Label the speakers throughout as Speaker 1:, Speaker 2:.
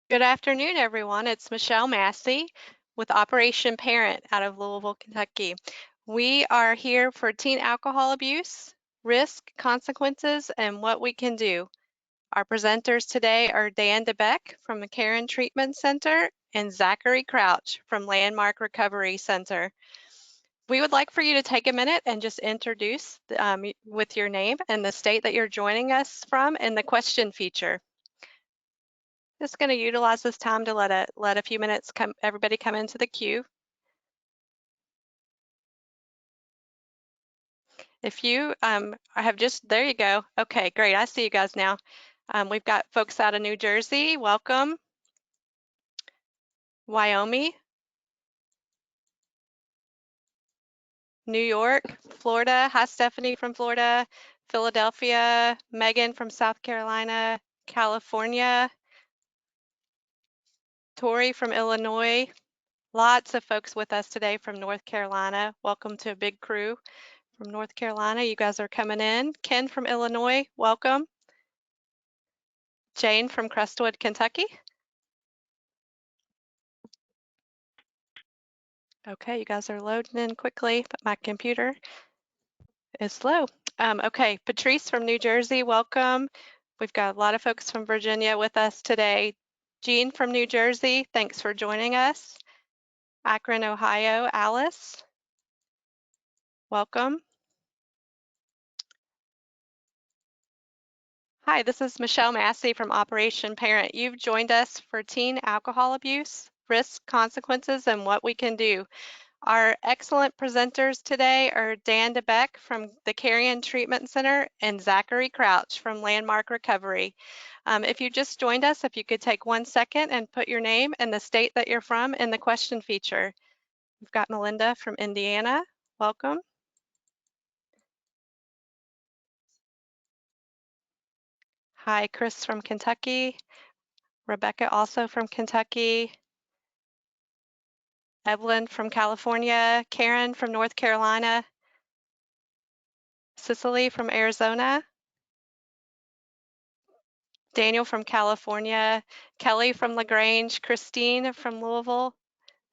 Speaker 1: Good afternoon, everyone. It's Michelle Massey with Operation Parent out of Louisville, Kentucky. We are here for teen alcohol abuse, risk, consequences, and what we can do. Our presenters today are Dan DeBeck from the Karen Treatment Center and Zachary Crouch from Landmark Recovery Center. We would like for you to take a minute and just introduce with your name and the state that you're joining us from in the question feature. Just going to utilize this time to let a few minutes everybody come into the queue. If you there you go. Okay, great. I see you guys now. We've got folks out of New Jersey. Welcome. Wyoming, New York, Florida. Hi, Stephanie from Florida. Philadelphia, Megan from South Carolina, California, Tori from Illinois. Lots of folks with us today from North Carolina. Welcome to a big crew from North Carolina. You guys are coming in. Ken from Illinois, welcome. Jane from Crestwood, Kentucky. Okay, you guys are loading in quickly, but my computer is slow. Okay, Patrice from New Jersey, welcome. We've got a lot of folks from Virginia with us today. Jean from New Jersey, thanks for joining us. Akron, Ohio, Alice, welcome. Hi, this is Michelle Massey from Operation Parent. You've joined us for teen alcohol abuse, risks, consequences, and what we can do. Our excellent presenters today are Dan DeBeck from the Carrion Treatment Center and Zachary Crouch from Landmark Recovery. If you just joined us, if you could take 1 second and put your name and the state that you're from in the question feature. We've got Melinda from Indiana. Welcome. Hi, Chris from Kentucky. Rebecca also from Kentucky. Evelyn from California. Karen from North Carolina. Cicely from Arizona. Daniel from California, Kelly from LaGrange, Christine from Louisville,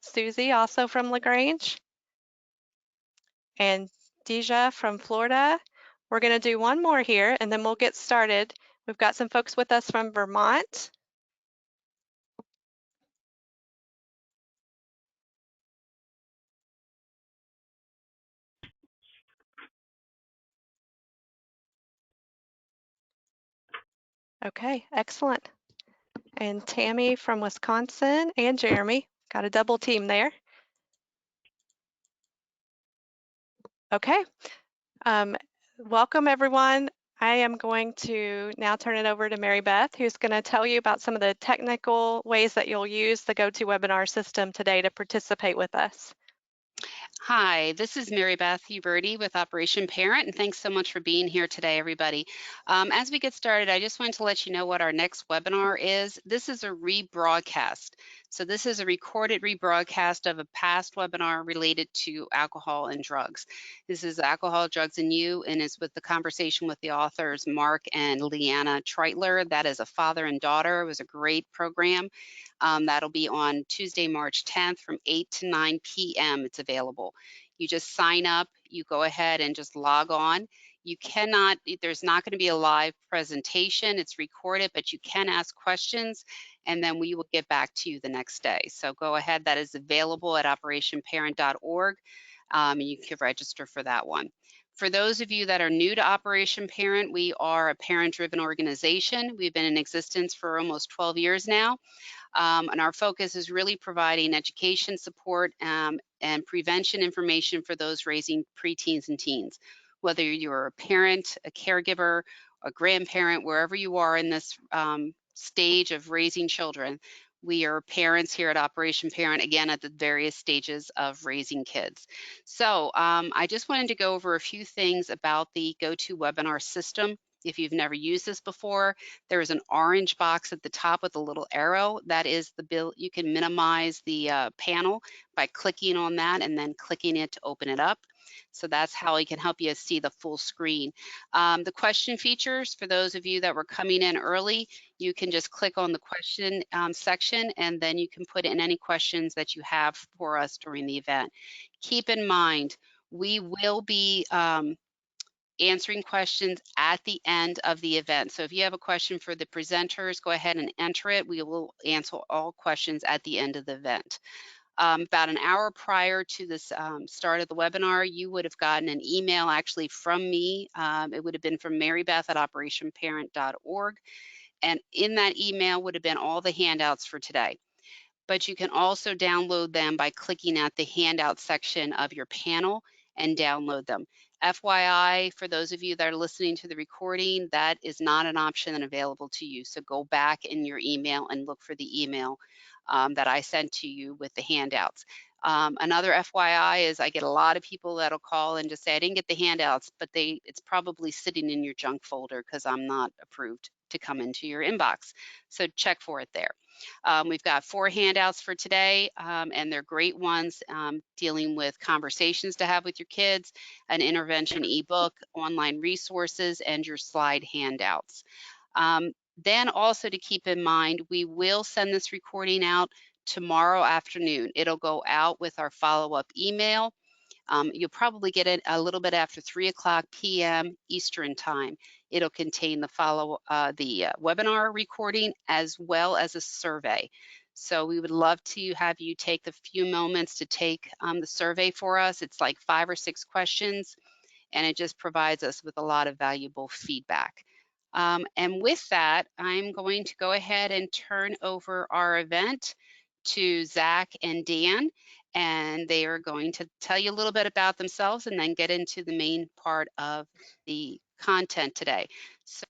Speaker 1: Susie also from LaGrange, and Deja from Florida. We're going to do one more here and then we'll get started. We've got some folks with us from Vermont. Okay, excellent. And Tammy from Wisconsin and Jeremy. Got a double team there. Okay. Welcome everyone. I am going to now turn it over to Mary Beth, who's going to tell you about some of the technical ways that you'll use the GoToWebinar system today to participate with us.
Speaker 2: Hi, this is Mary Beth Huberty with Operation Parent, and thanks so much for being here today, everybody. As we get started, I just wanted to let you know what our next webinar is. This is a rebroadcast. So this is a recorded rebroadcast of a past webinar related to alcohol and drugs. This is Alcohol, Drugs, and You, and it's with the conversation with the authors, Mark and Leanna Treitler. That is a father and daughter. It was a great program. That'll be on Tuesday, March 10th from 8 to 9 p.m. It's available. You just sign up, you go ahead and just log on. You cannot, there's not going to be a live presentation. It's recorded, but you can ask questions and then we will get back to you the next day. So go ahead, that is available at operationparent.org and you can register for that one. For those of you that are new to Operation Parent, we are a parent-driven organization. We've been in existence for almost 12 years now. And our focus is really providing education support and prevention information for those raising preteens and teens. Whether you're a parent, a caregiver, a grandparent, wherever you are in this stage of raising children, we are parents here at Operation Parent, again, at the various stages of raising kids. So I just wanted to go over a few things about the GoToWebinar system. If you've never used this before, there is an orange box at the top with a little arrow. That is the bill. You can minimize the panel by clicking on that and then clicking it to open it up. So that's how he can help you see the full screen. The question features, for those of you that were coming in early, you can just click on the question section, and then you can put in any questions that you have for us during the event. Keep in mind, we will be answering questions at the end of the event. So if you have a question for the presenters, go ahead and enter it. We will answer all questions at the end of the event. About an hour prior to this start of the webinar, you would have gotten an email actually from me. It would have been from marybeth@operationparent.org. And in that email would have been all the handouts for today. But you can also download them by clicking at the handout section of your panel and download them. FYI, for those of you that are listening to the recording, that is not an option and available to you. So go back in your email and look for the email that I sent to you with the handouts. Another FYI is I get a lot of people that'll call and just say, I didn't get the handouts, but it's probably sitting in your junk folder because I'm not approved to come into your inbox. So check for it there. We've got 4 handouts for today, and they're great ones, dealing with conversations to have with your kids, an intervention ebook, online resources, and your slide handouts. Then also to keep in mind, we will send this recording out tomorrow afternoon. It'll go out with our follow-up email. You'll probably get it a little bit after 3:00 p.m. Eastern time. It'll contain the webinar recording as well as a survey. So we would love to have you take the few moments to take the survey for us. It's like 5 or 6 questions, and it just provides us with a lot of valuable feedback. And with that, I'm going to go ahead and turn over our event to Zach and Dan, and they are going to tell you a little bit about themselves and then get into the main part of the content today. So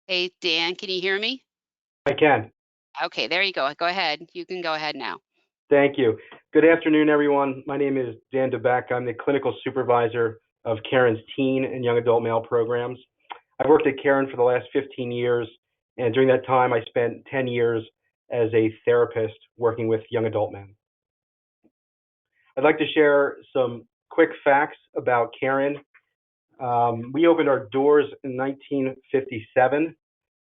Speaker 2: hey, Dan, can you hear me?
Speaker 3: I can.
Speaker 2: Okay, there you go. Go ahead. You can go ahead now.
Speaker 3: Thank you. Good afternoon, everyone. My name is Dan DeBeck. I'm the clinical supervisor of Caron's teen and young adult male programs. I've worked at Caron for the last 15 years, and during that time, I spent 10 years as a therapist working with young adult men. I'd like to share some quick facts about Caron. We opened our doors in 1957,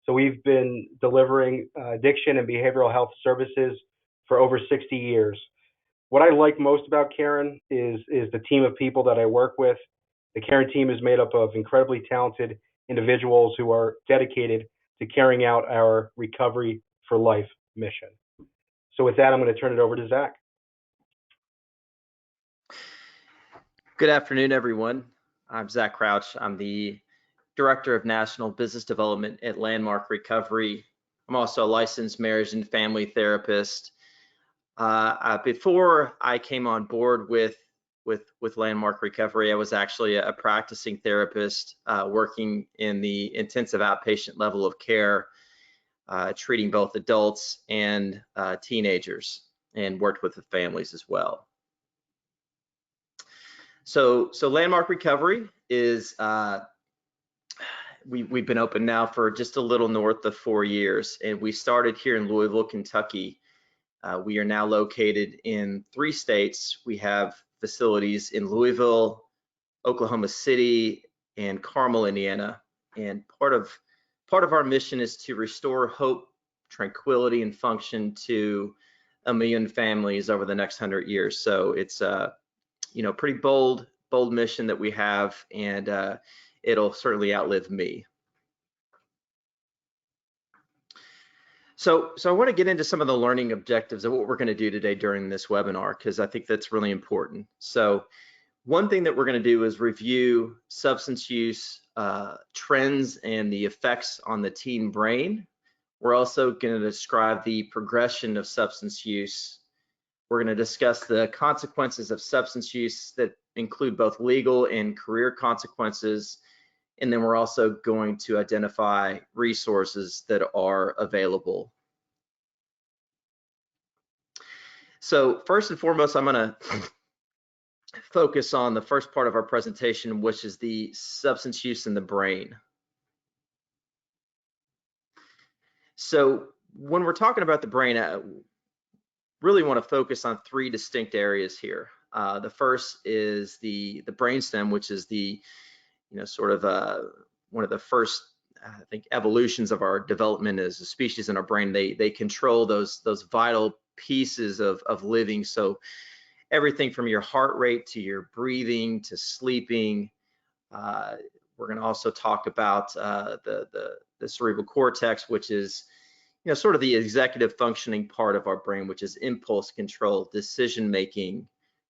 Speaker 3: so we've been delivering addiction and behavioral health services for over 60 years. What I like most about Caron is the team of people that I work with. The Caron team is made up of incredibly talented individuals who are dedicated to carrying out our Recovery for Life mission. So with that, I'm going to turn it over to Zach.
Speaker 4: Good afternoon, everyone. I'm Zach Crouch. I'm the Director of National Business Development at Landmark Recovery. I'm also a licensed marriage and family therapist. Before I came on board with Landmark Recovery, I was actually a practicing therapist working in the intensive outpatient level of care, treating both adults and teenagers, and worked with the families as well. So Landmark Recovery is, we've been open now for just a little north of 4 years, and we started here in Louisville, Kentucky. We are now located in 3 states. We have facilities in Louisville, Oklahoma City, and Carmel, Indiana. And part of our mission is to restore hope, tranquility, and function to 1 million families over the next 100 years. So it's pretty bold mission that we have, and it'll certainly outlive me. So I want to get into some of the learning objectives of what we're going to do today during this webinar, because I think that's really important. So one thing that we're going to do is review substance use trends and the effects on the teen brain. We're also going to describe the progression of substance use. We're going to discuss the consequences of substance use that include both legal and career consequences. And then we're also going to identify resources that are available. So first and foremost, I'm going to focus on the first part of our presentation, which is the substance use in the brain. So when we're talking about the brain, I really want to focus on three distinct areas here. The first is the brainstem, which is the, sort of one of the first, I think, evolutions of our development as a species in our brain. They control those vital pieces of living. So everything from your heart rate to your breathing to sleeping. We're going to also talk about the cerebral cortex, which is sort of the executive functioning part of our brain, which is impulse control, decision making,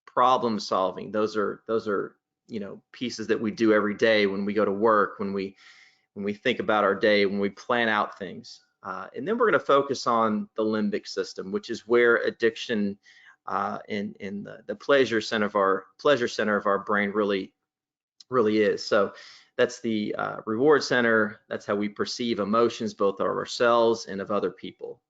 Speaker 4: problem solving. Those are pieces that we do every day when we go to work, when we think about our day, when we plan out things. And then we're going to focus on the limbic system, which is where addiction in the pleasure center of our brain really is. So that's the reward center. That's how we perceive emotions, both of ourselves and of other people.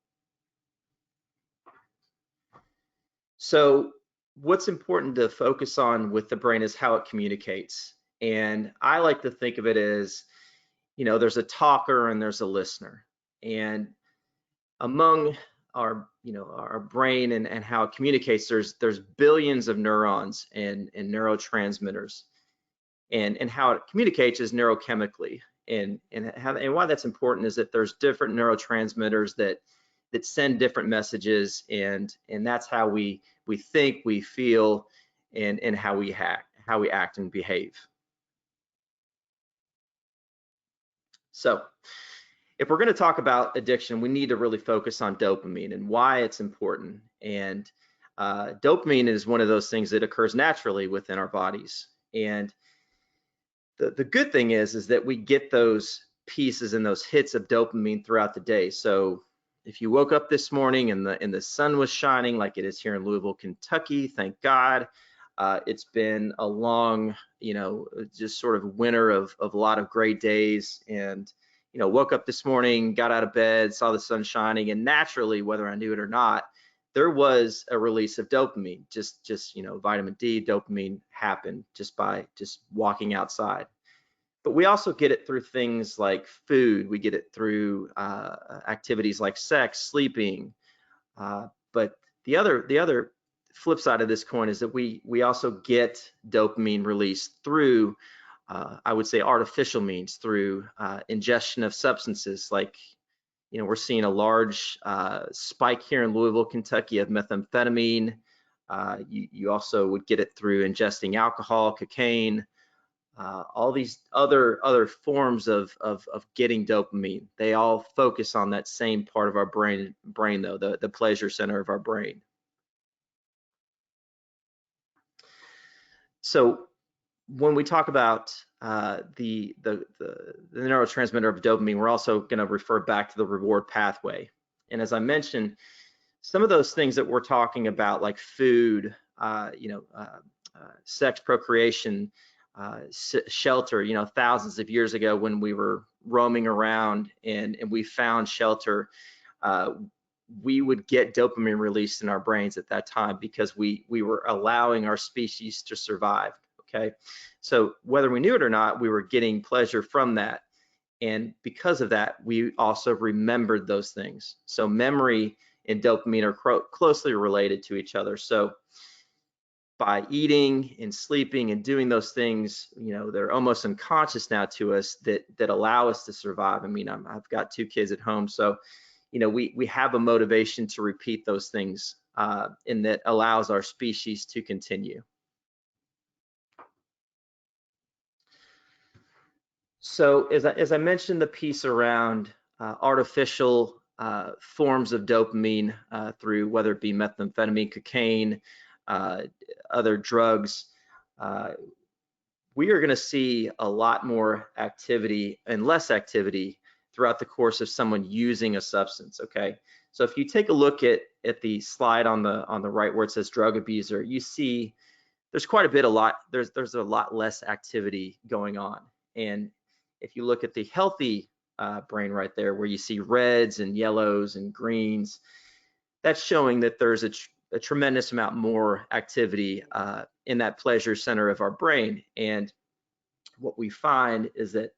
Speaker 4: So what's important to focus on with the brain is how it communicates. And I like to think of it as, there's a talker and there's a listener. And among our brain and how it communicates, there's billions of neurons and neurotransmitters. And how it communicates is neurochemically. And why that's important is that there's different neurotransmitters that send different messages, and that's how we think, we feel, and how we act and behave. So if we're going to talk about addiction, we need to really focus on dopamine and why it's important. And dopamine is one of those things that occurs naturally within our bodies. And the good thing is that we get those pieces and those hits of dopamine throughout the day. So if you woke up this morning and the sun was shining like it is here in Louisville, Kentucky, thank God. It's been a long, just sort of winter of a lot of great days. And, woke up this morning, got out of bed, saw the sun shining, and naturally, whether I knew it or not, there was a release of dopamine. Just vitamin D, dopamine happened just by walking outside. But we also get it through things like food. We get it through activities like sex, sleeping. But the other flip side of this coin is that we also get dopamine released through, I would say, artificial means, through ingestion of substances. Like, we're seeing a large spike here in Louisville, Kentucky of methamphetamine. You also would get it through ingesting alcohol, cocaine, all these other forms of getting dopamine. They all focus on that same part of our brain though, the pleasure center of our brain. So when we talk about the neurotransmitter of dopamine, we're also going to refer back to the reward pathway. And as I mentioned, some of those things that we're talking about, like food, sex, procreation, shelter, thousands of years ago when we were roaming around and we found shelter, we would get dopamine released in our brains at that time because we were allowing our species to survive. Okay, so whether we knew it or not, we were getting pleasure from that. And because of that, we also remembered those things. So memory and dopamine are closely related to each other. So by eating and sleeping and doing those things, they're almost unconscious now to us that allow us to survive. I mean, I've got 2 kids at home, so we have a motivation to repeat those things, and that allows our species to continue. So as I mentioned, the piece around artificial forms of dopamine through whether it be methamphetamine, cocaine, other drugs, we are going to see a lot more activity and less activity throughout the course of someone using a substance. Okay, so if you take a look at the slide on the right where it says drug abuser, you see there's there's a lot less activity going on. And if you look at the healthy brain right there, where you see reds and yellows and greens, that's showing that there's a tremendous amount more activity in that pleasure center of our brain. And what we find is that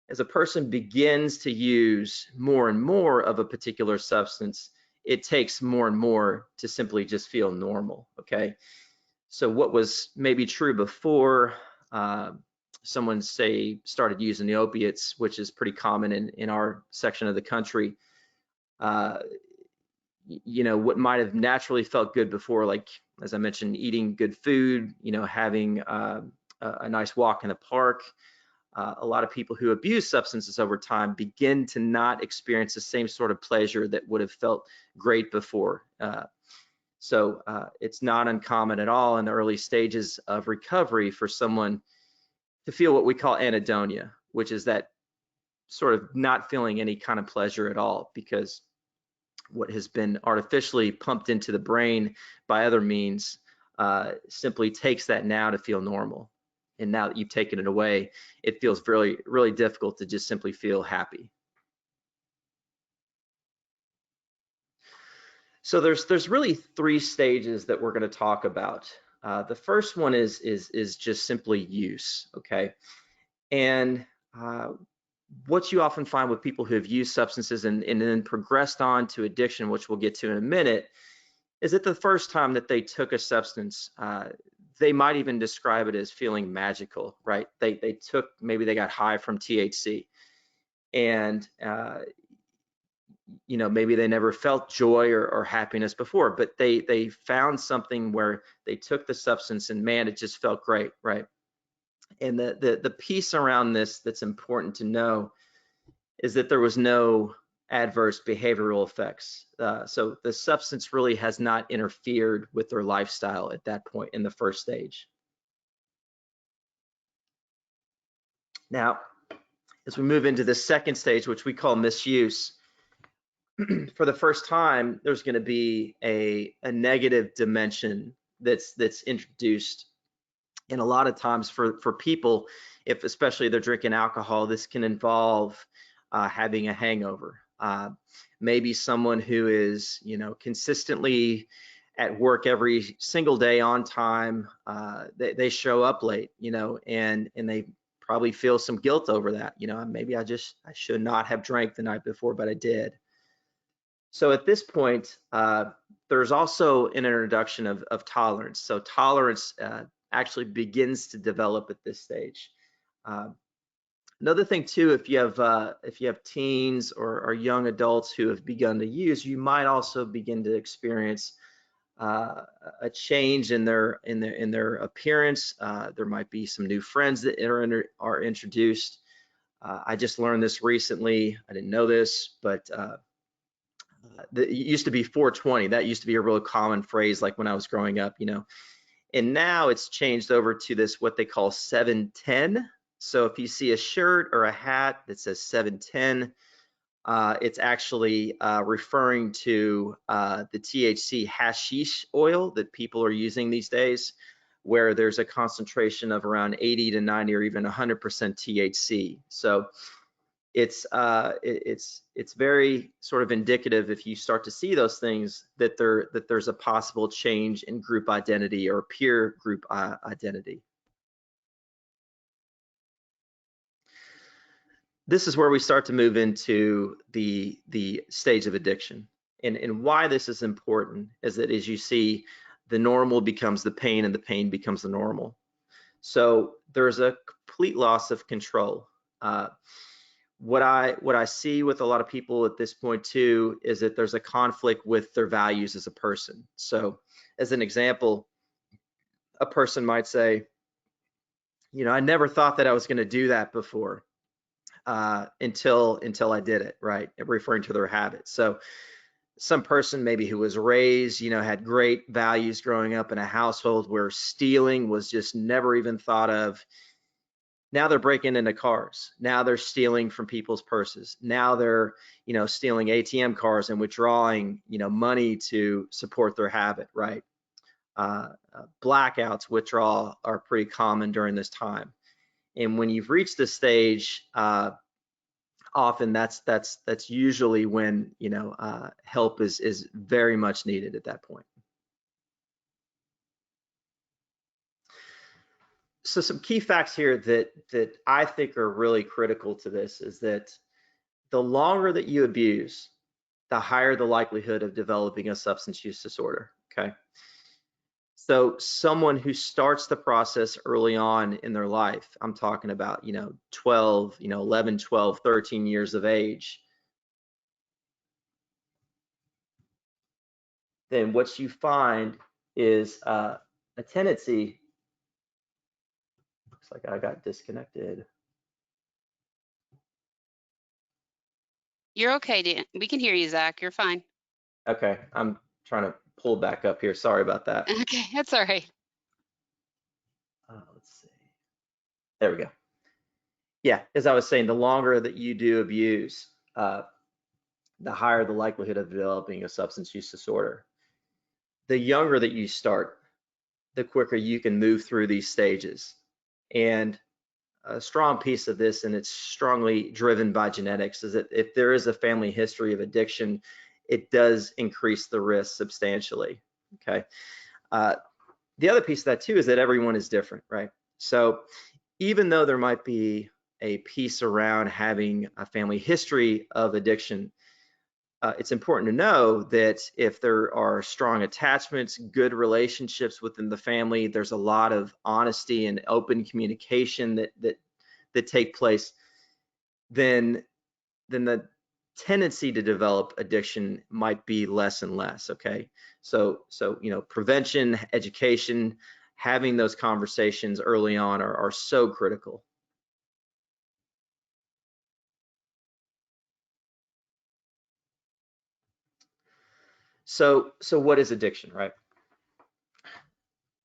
Speaker 4: as a person begins to use more and more of a particular substance, it takes more and more to simply just feel normal, okay? So what was maybe true before someone, say, started using the opiates, which is pretty common in our section of the country, you know, what might have naturally felt good before, like, as I mentioned, eating good food, you know, having a nice walk in the park. A lot of people who abuse substances over time begin to not experience the same sort of pleasure that would have felt great before. So it's not uncommon at all in the early stages of recovery for someone to feel what we call anhedonia, which is that sort of not feeling any kind of pleasure at all, because what has been artificially pumped into the brain by other means simply takes that now to feel normal. And now that you've taken it away, it feels really, really difficult to just simply feel happy. So there's really three stages that we're going to talk about. The first one is just simply use, okay? And what you often find with people who have used substances and then progressed on to addiction, which we'll get to in a minute, is that the first time that they took a substance, they might even describe it as feeling magical, right? They took, maybe they got high from THC, and you know, maybe they never felt joy or happiness before, but they found something where they took the substance and man, it just felt great, right? And the piece around this that's important to know is that there was no adverse behavioral effects. So the substance really has not interfered with their lifestyle at that point in the first stage. Now, as we move into the second stage, which we call misuse, for the first time, there's going to be a negative dimension that's introduced. And a lot of times for people, if especially they're drinking alcohol, this can involve having a hangover. Maybe someone who is, you know, consistently at work every single day on time, they show up late, you know, and they probably feel some guilt over that. You know, maybe I should not have drank the night before, but I did. So at this point, there's also an introduction of tolerance. So tolerance actually begins to develop at this stage. Another thing too, if you have teens or young adults who have begun to use, you might also begin to experience a change in their appearance. There might be some new friends that are introduced. I just learned this recently. I didn't know this, but it used to be 420. That used to be a real common phrase, like when I was growing up, you know. And now it's changed over to this, what they call 710. So if you see a shirt or a hat that says 710, it's actually referring to the THC hashish oil that people are using these days, where there's a concentration of around 80 to 90 or even 100% THC. So it's very sort of indicative, if you start to see those things, that there's a possible change in group identity or peer group identity. This is where we start to move into the stage of addiction. And why this is important is that, as you see, the normal becomes the pain and the pain becomes the normal. So there's a complete loss of control. What I see with a lot of people at this point too is that there's a conflict with their values as a person. So as an example, a person might say, you know, I never thought that I was going to do that before until I did it, right? Referring to their habits. So some person maybe who was raised, you know, had great values growing up in a household where stealing was just never even thought of. Now they're breaking into cars. Now they're stealing from people's purses. Now they're, you know, stealing ATM cards and withdrawing, you know, money to support their habit, right? Blackouts, withdrawal are pretty common during this time. And when you've reached this stage, often that's usually when, you know, help is very much needed at that point. So some key facts here that I think are really critical to this is that the longer that you abuse, the higher the likelihood of developing a substance use disorder, okay? So someone who starts the process early on in their life, I'm talking about, 12, 11, 12, 13 years of age, then what you find is a tendency, looks like I got disconnected.
Speaker 2: You're okay, Dan. We can hear you, Zach. You're fine.
Speaker 4: Okay, I'm trying to pull back up here. Sorry about that.
Speaker 2: Okay, that's all right.
Speaker 4: Let's see. There we go. Yeah, as I was saying, the longer that you do abuse, the higher the likelihood of developing a substance use disorder. The younger that you start, the quicker you can move through these stages. And a strong piece of this, and it's strongly driven by genetics, is that if there is a family history of addiction, it does increase the risk substantially. Okay. The other piece of that too is that everyone is different, right? So even though there might be a piece around having a family history of addiction, it's important to know that if there are strong attachments, good relationships within the family, there's a lot of honesty and open communication that take place, then the tendency to develop addiction might be less and less. Okay, so prevention, education, having those conversations early on are so critical. So what is addiction, right?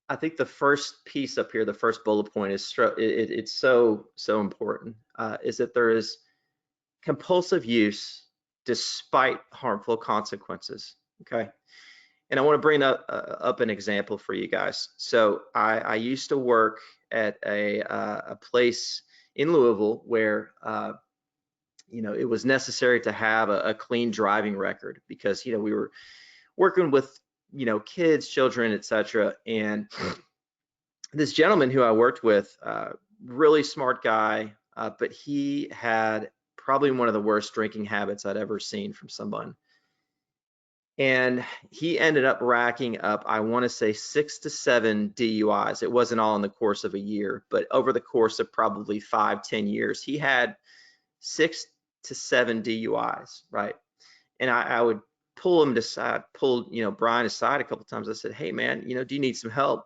Speaker 4: I think the first piece up here, the first bullet point is it's so important, is that there is compulsive use despite harmful consequences. Okay, and I want to bring up an example for you guys. So I used to work at a place in Louisville where it was necessary to have a clean driving record because we were working with kids, children, etc. And this gentleman who I worked with, really smart guy, but he had probably one of the worst drinking habits I'd ever seen from someone. And he ended up racking up, I want to say 6 to 7 DUIs. It wasn't all in the course of a year, but over the course of probably 5-10 years, he had 6 to 7 DUIs, right? And I would pull him aside, Brian aside a couple times. I said, hey man, do you need some help?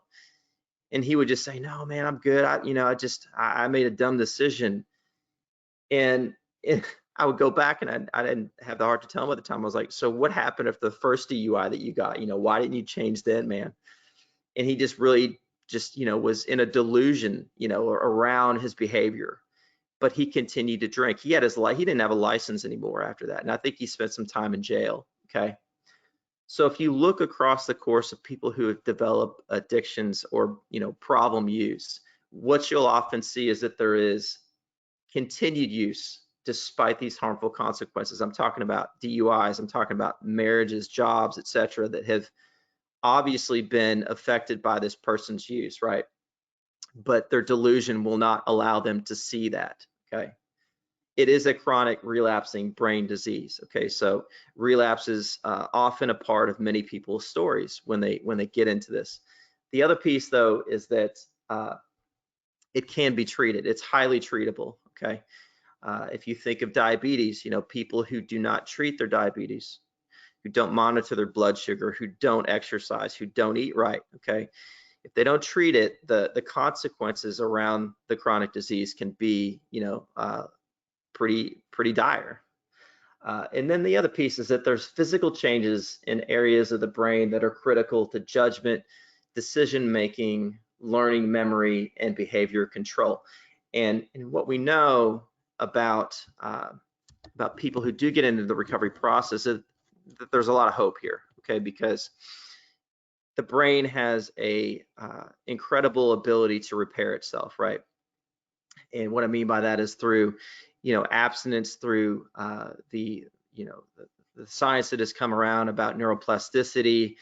Speaker 4: And he would just say, no man, I'm good. I made a dumb decision. And I would go back and I didn't have the heart to tell him at the time. I was like, so what happened if the first DUI that you got, why didn't you change then, man? And he just really was in a delusion, around his behavior. But he continued to drink. He didn't have a license anymore after that. And I think he spent some time in jail. Okay. So if you look across the course of people who have developed addictions or, problem use, what you'll often see is that there is continued use despite these harmful consequences. I'm talking about DUIs, I'm talking about marriages, jobs, etc., that have obviously been affected by this person's use, right? But their delusion will not allow them to see that, okay? It is a chronic relapsing brain disease, okay? So relapse is often a part of many people's stories when they get into this. The other piece, though, is that it can be treated. It's highly treatable, okay? If you think of diabetes, people who do not treat their diabetes, who don't monitor their blood sugar, who don't exercise, who don't eat right, okay? If they don't treat it, the consequences around the chronic disease can be, pretty dire. And then the other piece is that there's physical changes in areas of the brain that are critical to judgment, decision making, learning, memory, and behavior control. And what we know about people who do get into the recovery process is that there's a lot of hope here, okay? Because the brain has a incredible ability to repair itself, right? And what I mean by that is through, abstinence, through the science that has come around about neuroplasticity,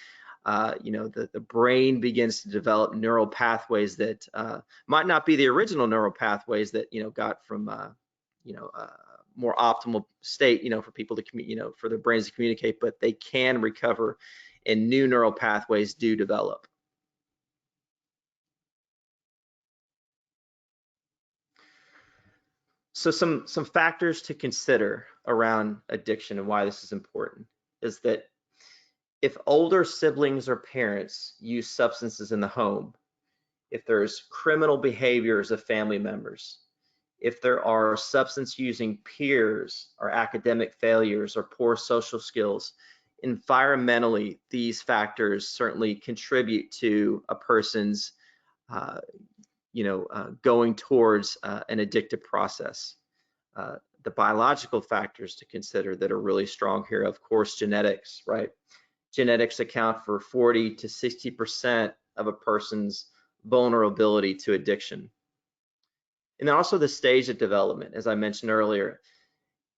Speaker 4: the brain begins to develop neural pathways that might not be the original neural pathways that, got from, more optimal state, for people to, for their brains to communicate, but they can recover and new neural pathways do develop. So some factors to consider around addiction and why this is important is that if older siblings or parents use substances in the home, if there's criminal behaviors of family members, if there are substance using peers or academic failures or poor social skills, environmentally, these factors certainly contribute to a person's going towards an addictive process. The biological factors to consider that are really strong here, of course, genetics, right? Genetics account for 40 to 60% of a person's vulnerability to addiction. And then also the stage of development, as I mentioned earlier.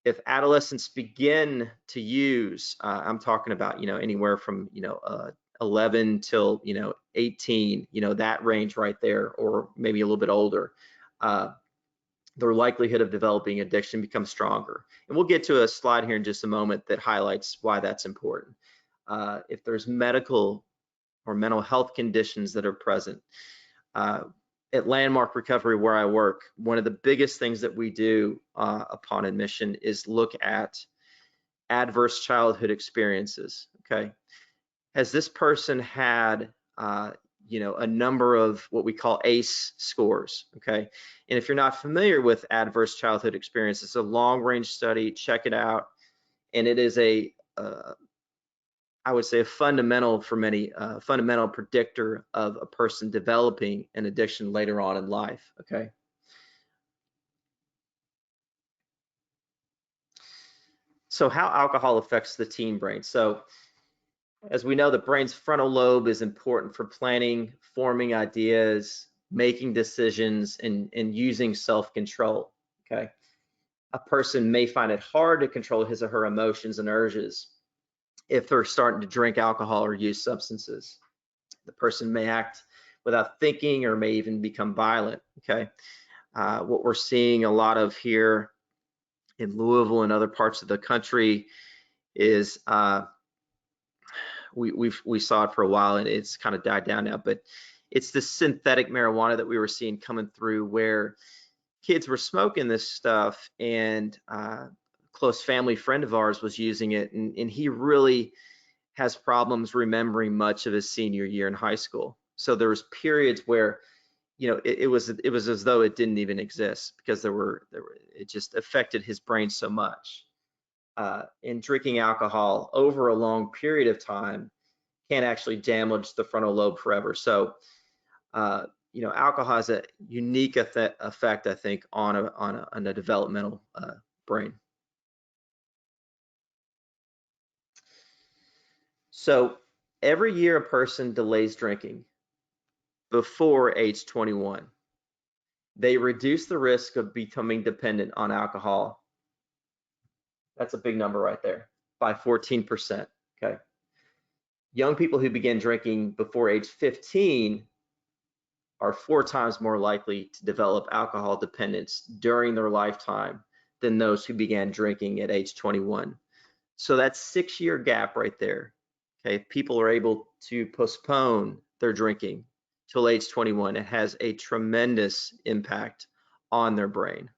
Speaker 4: If adolescents begin to use, I'm talking about, anywhere from, 11 till, 18, that range right there, or maybe a little bit older, their likelihood of developing addiction becomes stronger. And we'll get to a slide here in just a moment that highlights why that's important. If there's medical or mental health conditions that are present, at Landmark Recovery, where I work, one of the biggest things that we do upon admission is look at adverse childhood experiences. Okay, has this person had a number of what we call ACE scores? Okay, and if you're not familiar with adverse childhood experience, it's a long-range study. Check it out, and it is I would say a fundamental for many, fundamental predictor of a person developing an addiction later on in life, okay? So how alcohol affects the teen brain. So as we know, the brain's frontal lobe is important for planning, forming ideas, making decisions, and using self-control, okay? A person may find it hard to control his or her emotions and urges if they're starting to drink alcohol or use substances. The person may act without thinking or may even become violent, okay? What we're seeing a lot of here in Louisville and other parts of the country is we saw it for a while and it's kind of died down now, but it's the synthetic marijuana that we were seeing coming through, where kids were smoking this stuff, and close family friend of ours was using it, and he really has problems remembering much of his senior year in high school. So there was periods where, it was as though it didn't even exist, because it just affected his brain so much. And drinking alcohol over a long period of time can actually damage the frontal lobe forever. So, alcohol has a unique effect, I think, on a developmental brain. So every year a person delays drinking before age 21, they reduce the risk of becoming dependent on alcohol. That's a big number right there, by 14%, okay? Young people who begin drinking before age 15 are 4 times more likely to develop alcohol dependence during their lifetime than those who began drinking at age 21. So that's 6-year gap right there. Okay, if people are able to postpone their drinking till age 21, it has a tremendous impact on their brain.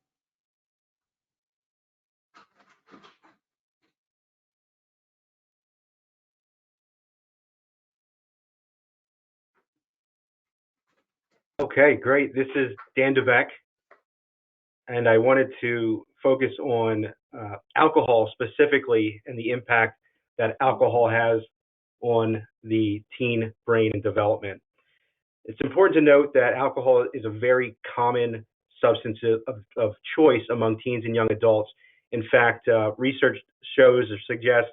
Speaker 3: Okay, great. This is Dan DeBeck, and I wanted to focus on alcohol specifically and the impact that alcohol has on the teen brain and development. It's important to note that alcohol is a very common substance of choice among teens and young adults. In fact, research shows or suggests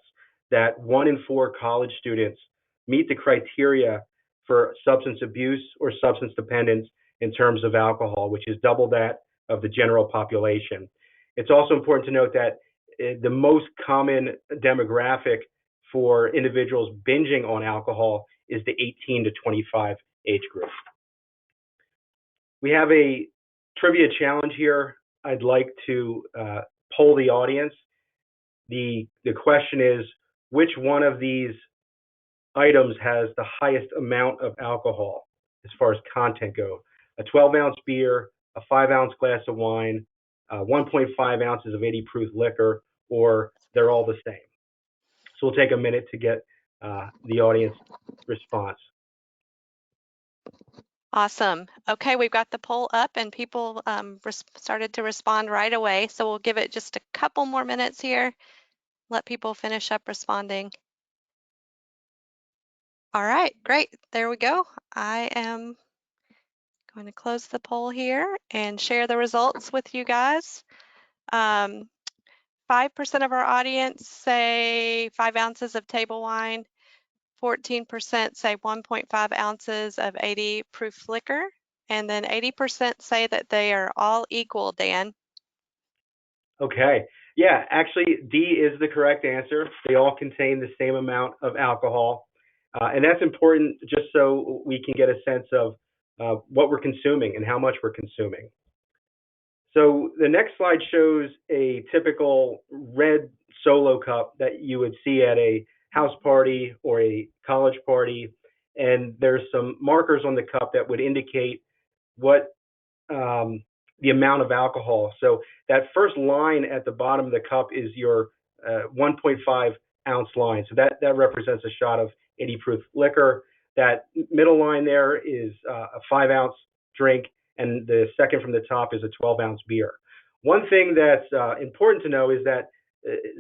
Speaker 3: that 1 in 4 college students meet the criteria for substance abuse or substance dependence in terms of alcohol, which is double that of the general population. It's also important to note that the most common demographic for individuals binging on alcohol is the 18 to 25 age group. We have a trivia challenge here. I'd like to poll the audience. The question is, which one of these items has the highest amount of alcohol as far as content go? A 12-ounce beer, a 5-ounce glass of wine, 1.5 ounces of 80 proof liquor, or they're all the same. So we'll take a minute to get the audience response.
Speaker 1: Awesome. Okay, we've got the poll up and people started to respond right away. So we'll give it just a couple more minutes here. Let people finish up responding. All right, great. There we go. I am going to close the poll here and share the results with you guys. 5% of our audience say 5 ounces of table wine. 14% say 1.5 ounces of 80 proof liquor. And then 80% say that they are all equal, Dan.
Speaker 3: Okay. Yeah, actually, D is the correct answer. They all contain the same amount of alcohol. And that's important just so we can get a sense of what we're consuming and how much we're consuming. So the next slide shows a typical red solo cup that you would see at a house party or a college party. And there's some markers on the cup that would indicate what the amount of alcohol. So that first line at the bottom of the cup is your 1.5 ounce line. So that represents a shot of 80 proof liquor. That middle line there is a 5 ounce drink, and the second from the top is a 12 ounce beer. One thing that's important to know is that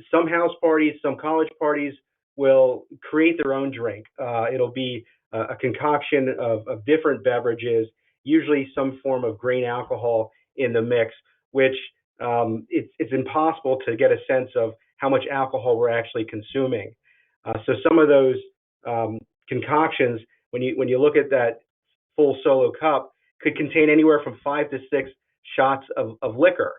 Speaker 3: some house parties, some college parties will create their own drink. It'll be a concoction of different beverages, usually some form of grain alcohol in the mix, which it's impossible to get a sense of how much alcohol we're actually consuming. So some of those concoctions, when you look at that full solo cup, could contain anywhere from 5 to 6 shots of liquor.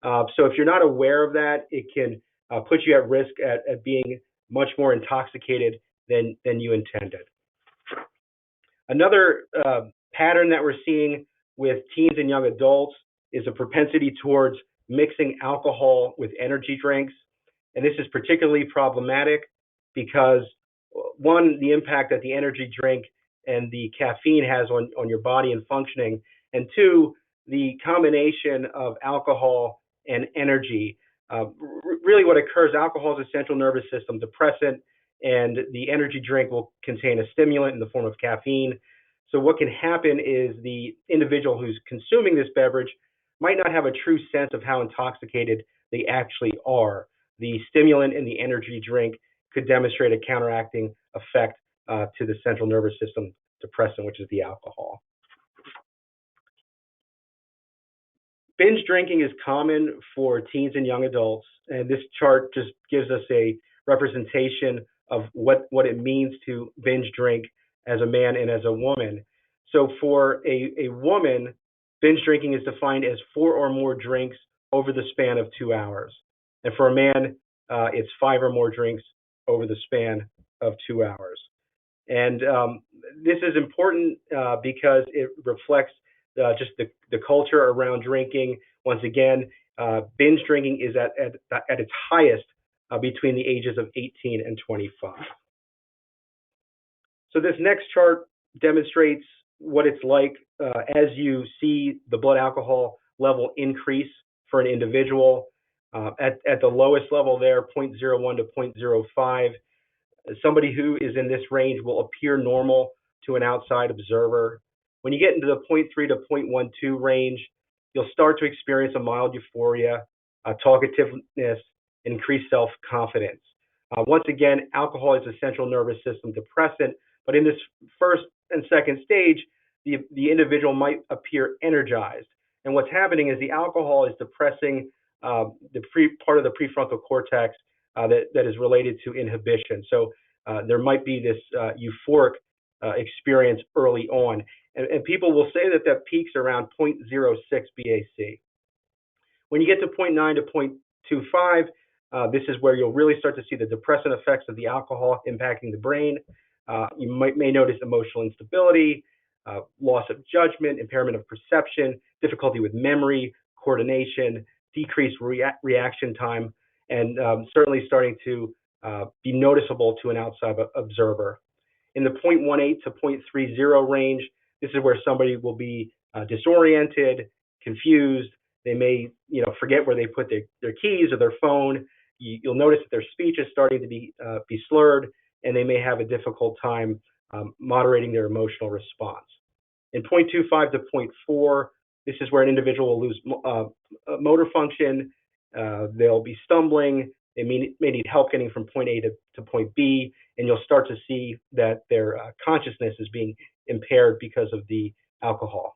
Speaker 3: So if you're not aware of that, it can put you at risk at being much more intoxicated than you intended. Another pattern that we're seeing with teens and young adults is a propensity towards mixing alcohol with energy drinks. And this is particularly problematic because, one, the impact that the energy drink and the caffeine has on your body and functioning, and two, the combination of alcohol and energy. Really what occurs, alcohol is a central nervous system depressant, and the energy drink will contain a stimulant in the form of caffeine. So what can happen is the individual who's consuming this beverage might not have a true sense of how intoxicated they actually are. The stimulant in the energy drink could demonstrate a counteracting effect to the central nervous system depressant, which is the alcohol. Binge drinking is common for teens and young adults, and this chart just gives us a representation of what it means to binge drink as a man and as a woman. So for a woman, binge drinking is defined as 4 or more drinks over the span of 2 hours. And for a man, it's 5 or more drinks over the span of 2 hours. And this is important because it reflects just the culture around drinking. Once again, binge drinking is at its highest between the ages of 18 and 25. So this next chart demonstrates what it's like as you see the blood alcohol level increase for an individual. At the lowest level there, 0.01 to 0.05, somebody who is in this range will appear normal to an outside observer. When you get into the 0.3 to 0.12 range, you'll start to experience a mild euphoria, talkativeness, and increased self-confidence. Once again, alcohol is a central nervous system depressant, but in this first and second stage, the individual might appear energized. And what's happening is the alcohol is depressing the part of the prefrontal cortex that is related to inhibition. So there might be this euphoric experience early on. And people will say that peaks around 0.06 BAC. When you get to 0.9 to 0.25, this is where you'll really start to see the depressant effects of the alcohol impacting the brain. You may notice emotional instability, loss of judgment, impairment of perception, difficulty with memory, coordination, decreased reaction time, and certainly starting to be noticeable to an outside observer. In the 0.18 to 0.30 range, this is where somebody will be disoriented, confused. They may, forget where they put their keys or their phone. You'll notice that their speech is starting to be slurred, and they may have a difficult time moderating their emotional response. In 0.25 to 0.4, this is where an individual will lose motor function. They'll be stumbling. They may need help getting from point A to point B, and you'll start to see that their consciousness is being impaired because of the alcohol.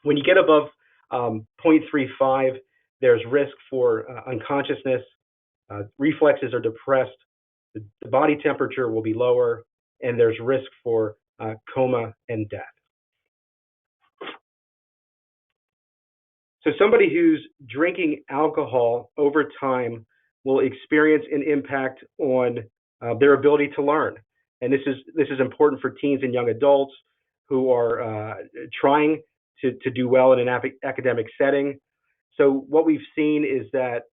Speaker 3: When you get above 0.35, there's risk for unconsciousness. Reflexes are depressed. The body temperature will be lower, and there's risk for coma and death. So somebody who's drinking alcohol over time will experience an impact on their ability to learn. And this is important for teens and young adults who are trying to do well in an academic setting. So what we've seen is that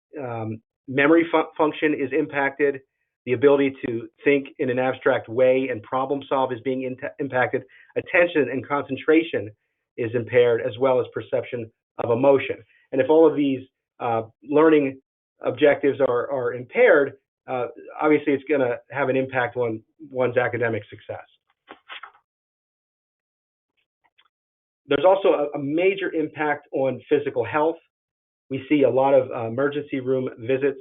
Speaker 3: memory function is impacted, the ability to think in an abstract way and problem solve is being impacted, attention and concentration is impaired, as well as perception of emotion. And if all of these learning objectives are impaired, obviously it's going to have an impact on one's academic success. There's also a major impact on physical health. We see a lot of emergency room visits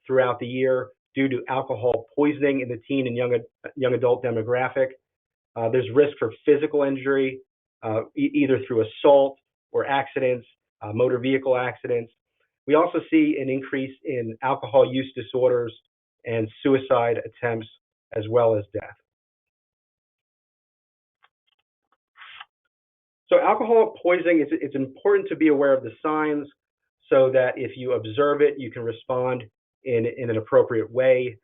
Speaker 3: throughout the year due to alcohol poisoning in the teen and young adult demographic. There's risk for physical injury, either through assault or accidents, motor vehicle accidents. We also see an increase in alcohol use disorders and suicide attempts, as well as death. So alcohol poisoning, it's important to be aware of the signs so that if you observe it, you can respond in an appropriate way.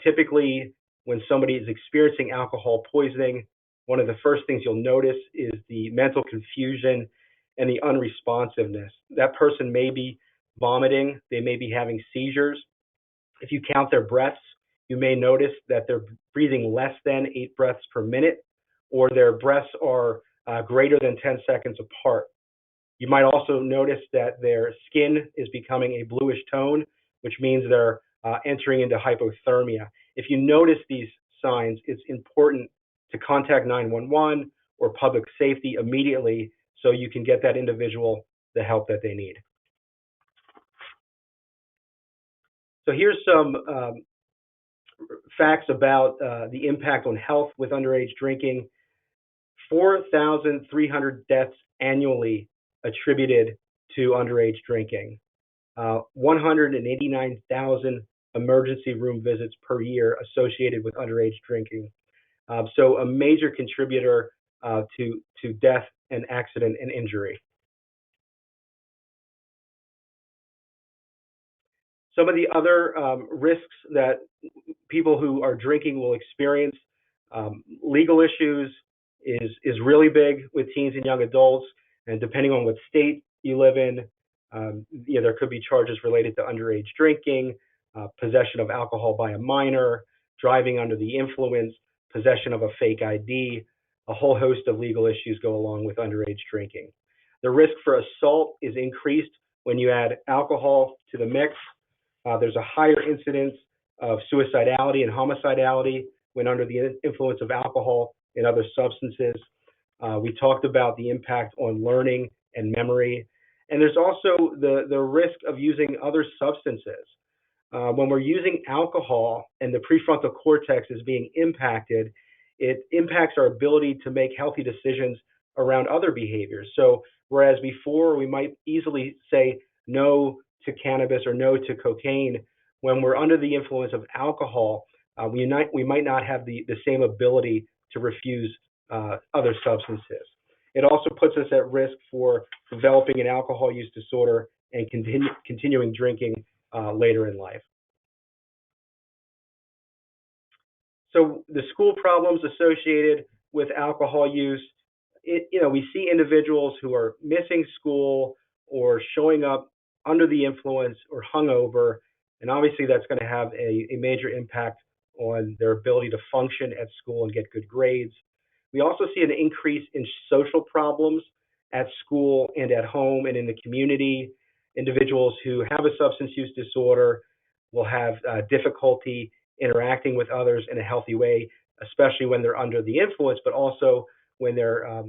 Speaker 3: Typically, when somebody is experiencing alcohol poisoning, one of the first things you'll notice is the mental confusion and the unresponsiveness. That person may be vomiting, they may be having seizures. If you count their breaths, you may notice that they're breathing less than 8 breaths per minute, or their breaths are greater than 10 seconds apart. You might also notice that their skin is becoming a bluish tone, which means they're entering into hypothermia. If you notice these signs, it's important to contact 911 or public safety immediately so you can get that individual the help that they need. So here's some facts about the impact on health with underage drinking. 4,300 deaths annually attributed to underage drinking. 189,000 emergency room visits per year associated with underage drinking. So a major contributor to death and accident and injury. Some of the other risks that people who are drinking will experience, legal issues is really big with teens and young adults, and depending on what state you live in, there could be charges related to underage drinking, possession of alcohol by a minor, driving under the influence, possession of a fake ID. A whole host of legal issues go along with underage drinking. The risk for assault is increased when you add alcohol to the mix. There's a higher incidence of suicidality and homicidality when under the influence of alcohol and other substances. We talked about the impact on learning and memory. And there's also the risk of using other substances. When we're using alcohol and the prefrontal cortex is being impacted, it impacts our ability to make healthy decisions around other behaviors. So whereas before we might easily say no to cannabis or no to cocaine, when we're under the influence of alcohol, we might not have the same ability to refuse other substances. It also puts us at risk for developing an alcohol use disorder and continuing drinking later in life. So the school problems associated with alcohol use, we see individuals who are missing school or showing up under the influence or hungover, and obviously that's going to have a major impact on their ability to function at school and get good grades. We also see an increase in social problems at school and at home and in the community. Individuals who have a substance use disorder will have difficulty interacting with others in a healthy way, especially when they're under the influence, but also when they're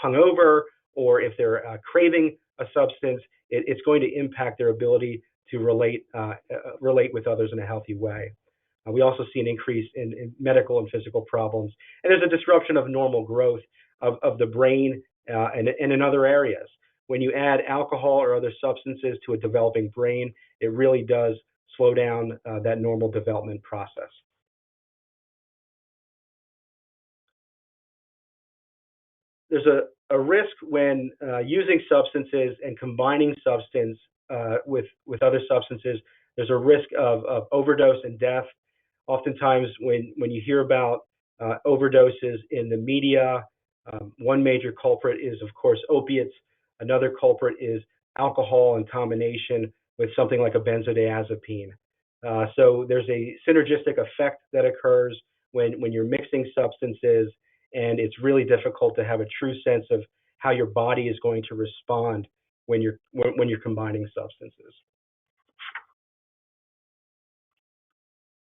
Speaker 3: hungover or if they're craving a substance, it's going to impact their ability to relate with others in a healthy way. We also see an increase in medical and physical problems, and there's a disruption of normal growth of the brain and in other areas. When you add alcohol or other substances to a developing brain, it really does slow down that normal development process. There's a risk when using substances and combining substance with other substances. There's a risk of overdose and death. Oftentimes, when you hear about overdoses in the media, one major culprit is, of course, opiates. Another culprit is alcohol in combination with something like a benzodiazepine. So there's a synergistic effect that occurs when you're mixing substances, and it's really difficult to have a true sense of how your body is going to respond when you're combining substances.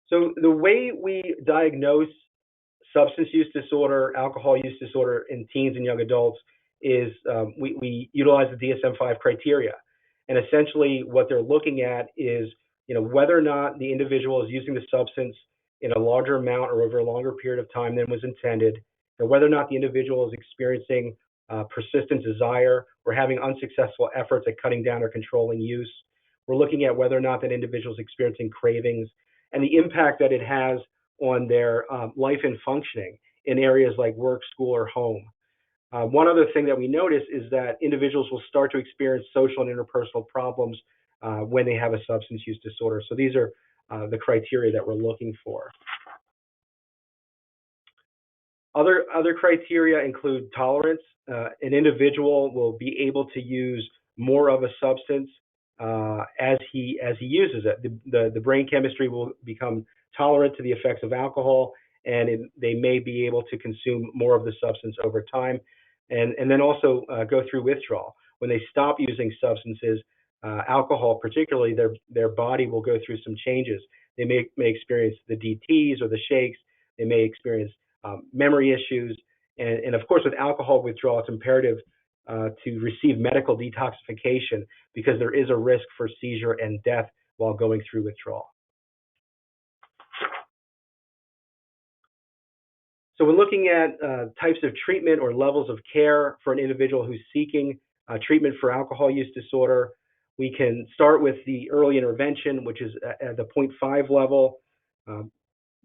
Speaker 3: So the way we diagnose substance use disorder, alcohol use disorder in teens and young adults is we utilize the DSM-5 criteria. And essentially what they're looking at is whether or not the individual is using the substance in a larger amount or over a longer period of time than was intended, or whether or not the individual is experiencing persistent desire or having unsuccessful efforts at cutting down or controlling use. We're looking at whether or not that individual is experiencing cravings and the impact that it has on their life and functioning in areas like work, school, or home. One other thing that we notice is that individuals will start to experience social and interpersonal problems when they have a substance use disorder. So these are the criteria that we're looking for. Other criteria include tolerance. An individual will be able to use more of a substance as he uses it. The brain chemistry will become tolerant to the effects of alcohol, and they may be able to consume more of the substance over time, and then also go through withdrawal. When they stop using substances, alcohol particularly, their body will go through some changes. They may experience the DTs or the shakes. They may experience memory issues, and of course with alcohol withdrawal, it's imperative to receive medical detoxification because there is a risk for seizure and death while going through withdrawal. So when looking at types of treatment or levels of care for an individual who's seeking treatment for alcohol use disorder, we can start with the early intervention, which is at the 0.5 level.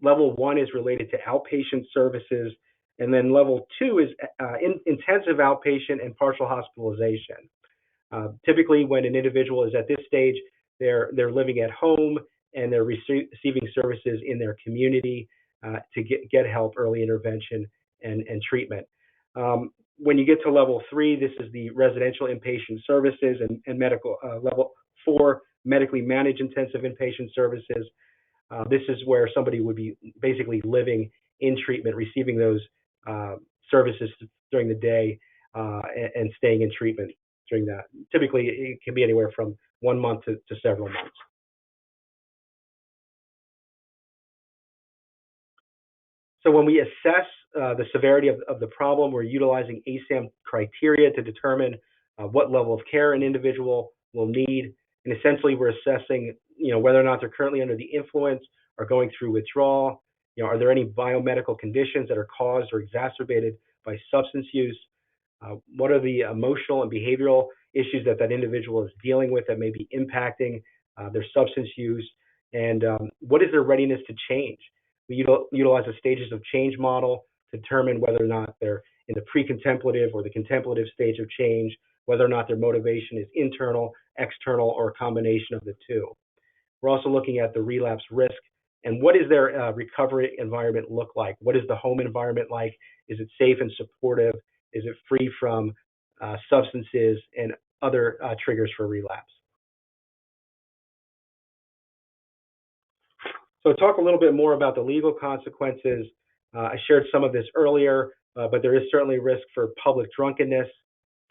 Speaker 3: Level 1 is related to outpatient services, and then level 2 is intensive outpatient and partial hospitalization. Typically, when an individual is at this stage, they're living at home and they're receiving services in their community to get help, early intervention, and treatment. When you get to level 3, this is the residential inpatient services and medical level 4, medically managed intensive inpatient services. This is where somebody would be basically living in treatment, receiving those services during the day and staying in treatment during that. Typically, it can be anywhere from 1 month to several months. So when we assess the severity of the problem, we're utilizing ASAM criteria to determine what level of care an individual will need. And essentially, we're assessing whether or not they're currently under the influence or going through withdrawal. Are there any biomedical conditions that are caused or exacerbated by substance use? What are the emotional and behavioral issues that individual is dealing with that may be impacting their substance use? And what is their readiness to change? We utilize a stages of change model to determine whether or not they're in the pre-contemplative or the contemplative stage of change, whether or not their motivation is internal, external, or a combination of the two. We're also looking at the relapse risk And what does their recovery environment look like? What is the home environment like? Is it safe and supportive? Is it free from substances and other triggers for relapse? So talk a little bit more about the legal consequences. I shared some of this earlier, but there is certainly risk for public drunkenness,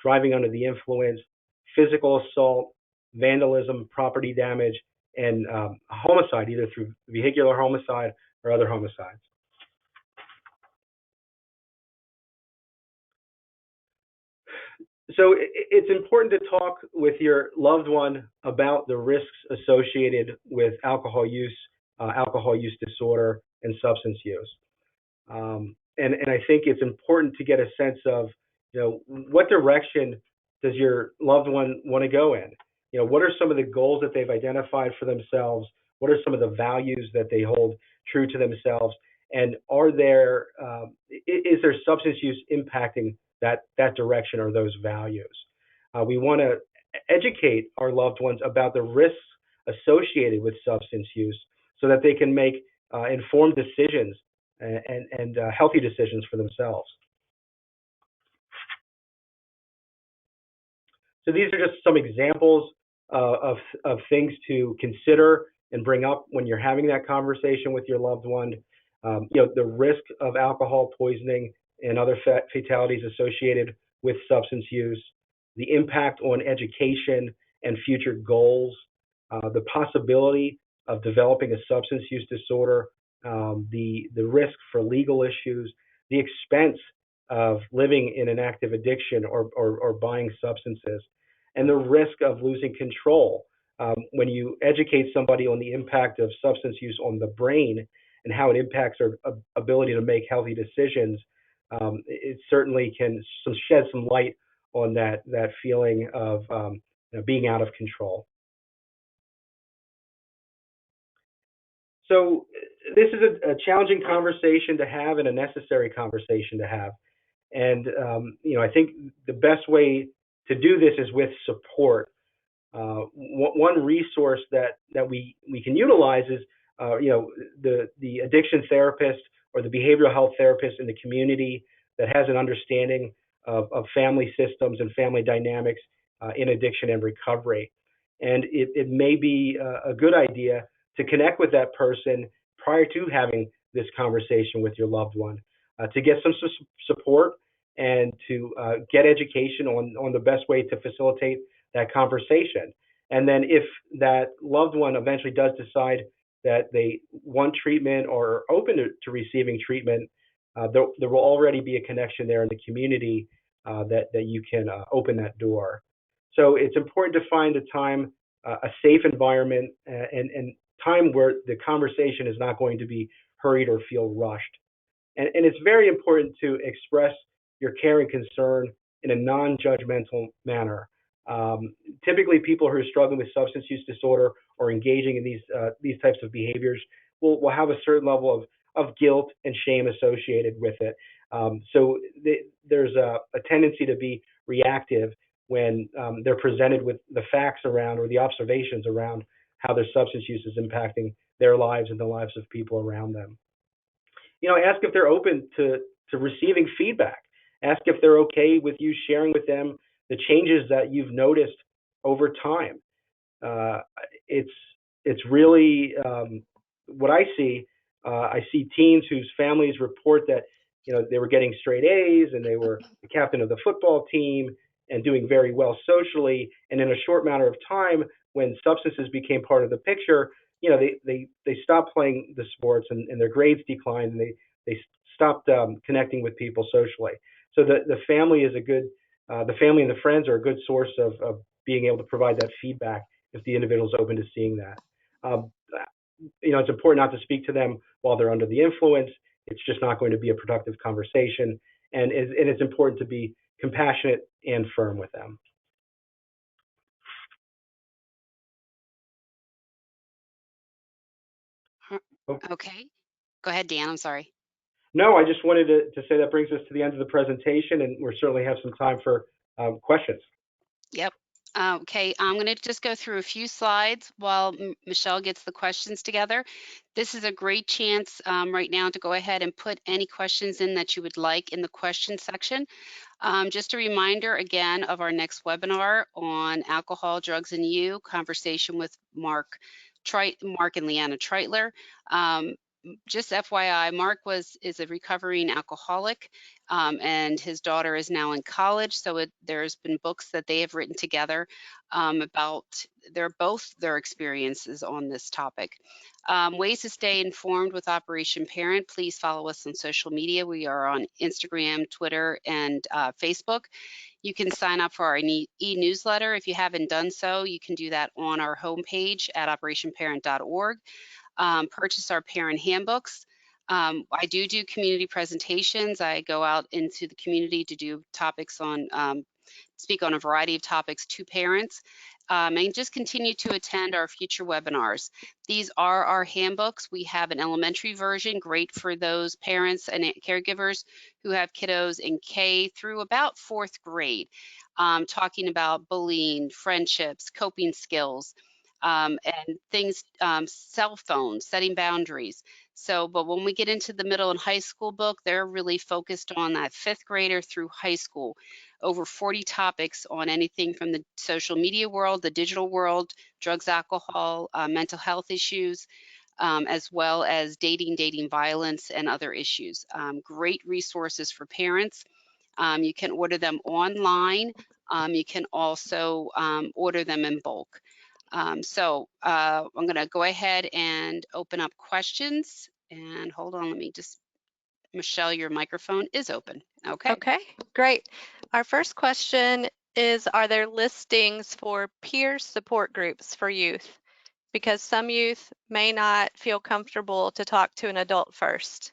Speaker 3: driving under the influence, physical assault, vandalism, property damage, and homicide, either through vehicular homicide or other homicides. So it's important to talk with your loved one about the risks associated with alcohol use disorder, and substance use. And I think it's important to get a sense of, what direction does your loved one want to go in? What are some of the goals that they've identified for themselves? What are some of the values that they hold true to themselves? And is there substance use impacting that direction or those values? We want to educate our loved ones about the risks associated with substance use so that they can make informed decisions and healthy decisions for themselves. So these are just some examples of things to consider and bring up when you're having that conversation with your loved one. The risk of alcohol poisoning and other fatalities associated with substance use, the impact on education and future goals, the possibility of developing a substance use disorder, the risk for legal issues, the expense of living in an active addiction or buying substances, and the risk of losing control. When you educate somebody on the impact of substance use on the brain and how it impacts our ability to make healthy decisions, it certainly can shed some light on that feeling of being out of control. So this is a challenging conversation to have and a necessary conversation to have. And I think the best way to do this is with support. One resource that we can utilize is the addiction therapist or the behavioral health therapist in the community that has an understanding of family systems and family dynamics in addiction and recovery. And it may be a good idea to connect with that person prior to having this conversation with your loved one, to get some support and to get education on the best way to facilitate that conversation. And then if that loved one eventually does decide that they want treatment or are open to receiving treatment, there will already be a connection there in the community that you can open that door. So it's important to find a time, a safe environment, and time where the conversation is not going to be hurried or feel rushed. And it's very important to express your care and concern in a non-judgmental manner. Typically, people who are struggling with substance use disorder or engaging in these types of behaviors will have a certain level of guilt and shame associated with it. So there's a tendency to be reactive when they're presented with the facts around or the observations around how their substance use is impacting their lives and the lives of people around them. Ask if they're open to receiving feedback. Ask if they're okay with you sharing with them the changes that you've noticed over time. It's really what I see. I see teens whose families report that they were getting straight A's and they were the captain of the football team and doing very well socially. And in a short matter of time, when substances became part of the picture, they stopped playing the sports and their grades declined and they stopped connecting with people socially. So the family is the family and the friends are a good source of being able to provide that feedback if the individual is open to seeing that. It's important not to speak to them while they're under the influence. It's just not going to be a productive conversation, and it's important to be compassionate and firm with them.
Speaker 2: Okay. Go ahead, Dan. I'm sorry.
Speaker 3: No, I just wanted to say that brings us to the end of the presentation, and we certainly have some time for questions.
Speaker 2: Yep. Okay, I'm going to just go through a few slides while Michelle gets the questions together. This is a great chance right now to go ahead and put any questions in that you would like in the question section. Just a reminder again of our next webinar on alcohol, drugs, and you, conversation with Mark and Leanna Treitler. Just FYI, Mark is a recovering alcoholic, and his daughter is now in college. So there's been books that they have written together about their experiences on this topic. Ways to stay informed with Operation Parent. Please follow us on social media. We are on Instagram, Twitter, and Facebook. You can sign up for our e-newsletter. If you haven't done so, you can do that on our homepage at operationparent.org. Purchase our parent handbooks. I do community presentations. I go out into the community to do topics on, speak on a variety of topics to parents, and just continue to attend our future webinars. These are our handbooks. We have an elementary version, great for those parents and caregivers who have kiddos in K through about 4th grade, talking about bullying, friendships, coping skills, and things, cell phones, setting boundaries. So, but when we get into the middle and high school book, they're really focused on that 5th grader through high school. Over 40 topics on anything from the social media world, the digital world, drugs, alcohol, mental health issues, as well as dating violence, and other issues. Great resources for parents. You can order them online. You can also order them in bulk. I'm going to go ahead and open up questions. And hold on, let me just, Michelle, your microphone is open. Okay.
Speaker 1: Okay, great. Our first question is, are there listings for peer support groups for youth? Because some youth may not feel comfortable to talk to an adult first.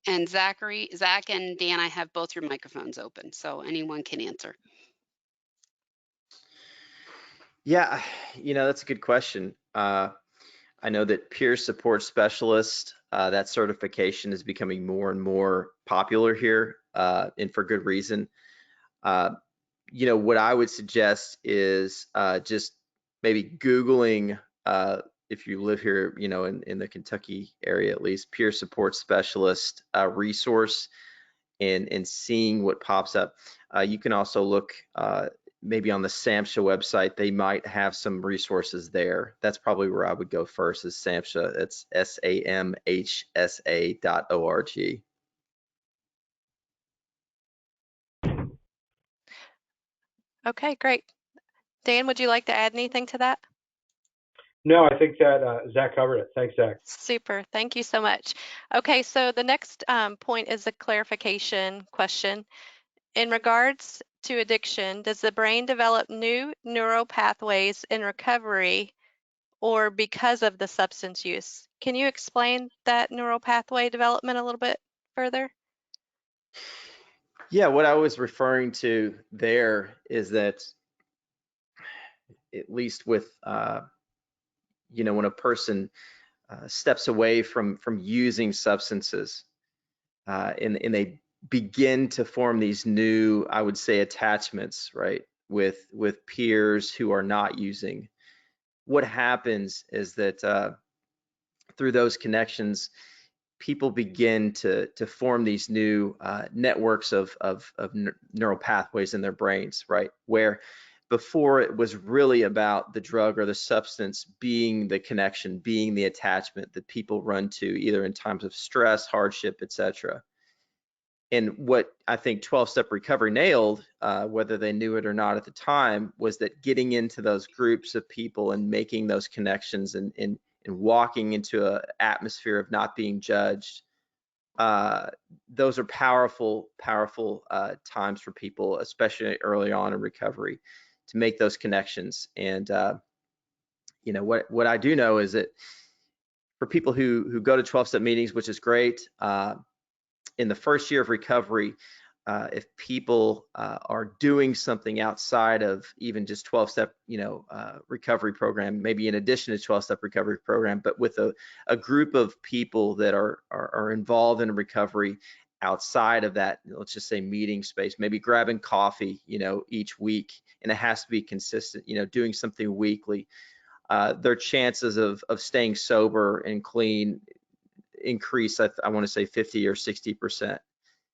Speaker 2: And Zach and Dan, I have both your microphones open, so anyone can answer.
Speaker 4: Yeah, that's a good question. I know that peer support specialist, that certification is becoming more and more popular here, and for good reason. What I would suggest is just maybe Googling, if you live here, in the Kentucky area at least, peer support specialist resource, and seeing what pops up. You can also look maybe on the SAMHSA website. They might have some resources there. That's probably where I would go first, is SAMHSA. It's samhsa.org.
Speaker 1: Okay, great. Dan, would you like to add anything to that?
Speaker 3: No, I think that Zach covered it. Thanks, Zach.
Speaker 1: Super, thank you so much. Okay, so the next point is a clarification question. In regards to addiction, does the brain develop new neural pathways in recovery or because of the substance use? Can you explain that neural pathway development a little bit further?
Speaker 4: Yeah, what I was referring to there is that, at least with when a person steps away from using substances, and they begin to form these new, I would say, attachments, right, with peers who are not using. What happens is that through those connections, people begin to form these new networks of neural pathways in their brains, right? Where before it was really about the drug or the substance being the connection, being the attachment that people run to, either in times of stress, hardship, etc. And what I think 12-step recovery nailed, whether they knew it or not at the time, was that getting into those groups of people and making those connections, and walking into an atmosphere of not being judged, those are powerful times for people, especially early on in recovery, to make those connections. And what I do know is that for people who go to 12-step meetings, which is great, in the first year of recovery, if people are doing something outside of even just 12-step recovery program, maybe in addition to 12-step recovery program, but with a group of people that are involved in recovery outside of that, let's just say meeting space, maybe grabbing coffee, each week, and it has to be consistent, doing something weekly, their chances of staying sober and clean increase, I want to say 50 or 60%.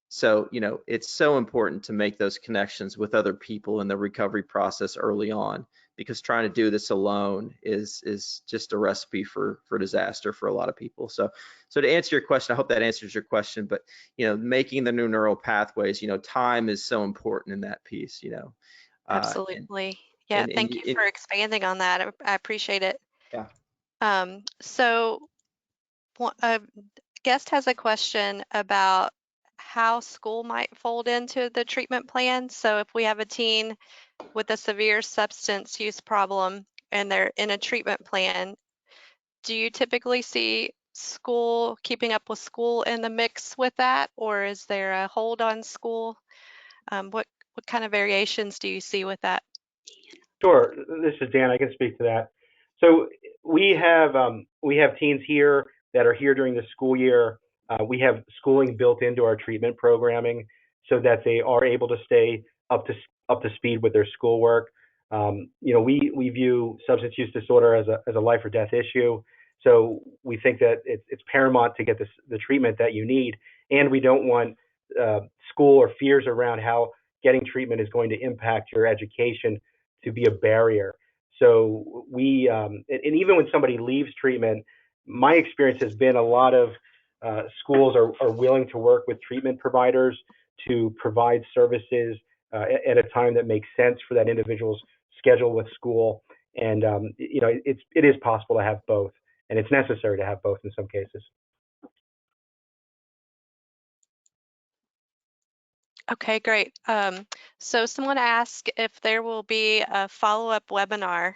Speaker 4: So, it's so important to make those connections with other people in the recovery process early on, because trying to do this alone is just a recipe for disaster for a lot of people. So to answer your question, I hope that answers your question, but, making the new neural pathways, time is so important in that piece, uh, and,
Speaker 1: Absolutely. Yeah, thank you for expanding on that. I appreciate it.
Speaker 4: yeah.
Speaker 1: So a guest has a question about how school might fold into the treatment plan. So if we have a teen with a severe substance use problem and they're in a treatment plan, do you typically see school, keeping up with school in the mix with that, or is there a hold on school? What kind of variations do you see with that?
Speaker 3: Sure. This is Dan. I can speak to that. So we have teens here that are here during the school year. We have schooling built into our treatment programming so that they are able to stay up to speed with their schoolwork. We view substance use disorder as a life or death issue. So we think that it's paramount to get the treatment that you need, and we don't want school or fears around how getting treatment is going to impact your education to be a barrier. So and even when somebody leaves treatment, my experience has been a lot of schools are willing to work with treatment providers to provide services at a time that makes sense for that individual's schedule with school. And it is possible to have both, and it's necessary to have both in some cases.
Speaker 1: Okay, great. So someone asked if there will be a follow-up webinar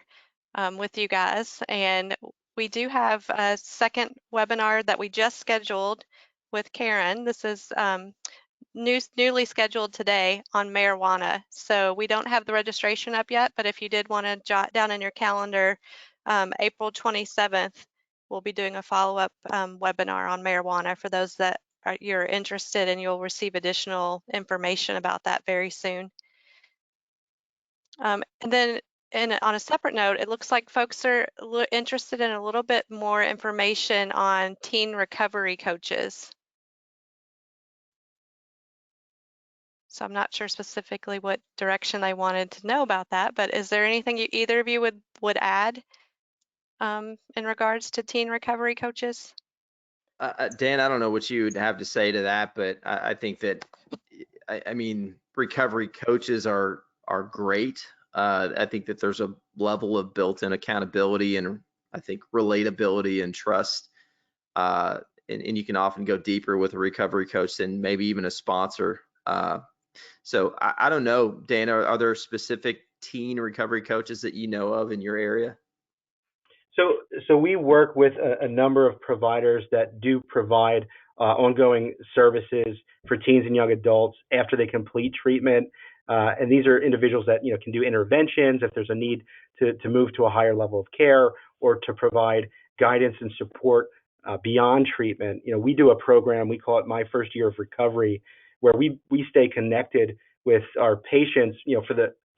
Speaker 1: with you guys, and we do have a second webinar that we just scheduled with Karen. This is newly scheduled today on marijuana. So we don't have the registration up yet, but if you did want to jot down in your calendar, April 27th, we'll be doing a follow-up webinar on marijuana for those that you're interested, and you'll receive additional information about that very soon. And then on a separate note, it looks like folks are interested in a little bit more information on teen recovery coaches. So I'm not sure specifically what direction they wanted to know about that, but is there anything either of you would add in regards to teen recovery coaches?
Speaker 4: Dan, I don't know what you would have to say to that, but I think that, I mean, recovery coaches are great. I think that there's a level of built-in accountability and I think relatability and trust. And you can often go deeper with a recovery coach than maybe even a sponsor. So I don't know, Dan, are there specific teen recovery coaches that you know of in your area?
Speaker 3: So we work with a number of providers that do provide ongoing services for teens and young adults after they complete treatment. And these are individuals that can do interventions if there's a need to move to a higher level of care or to provide guidance and support beyond treatment. We do a program, we call it My First Year of Recovery, where we stay connected with our patients,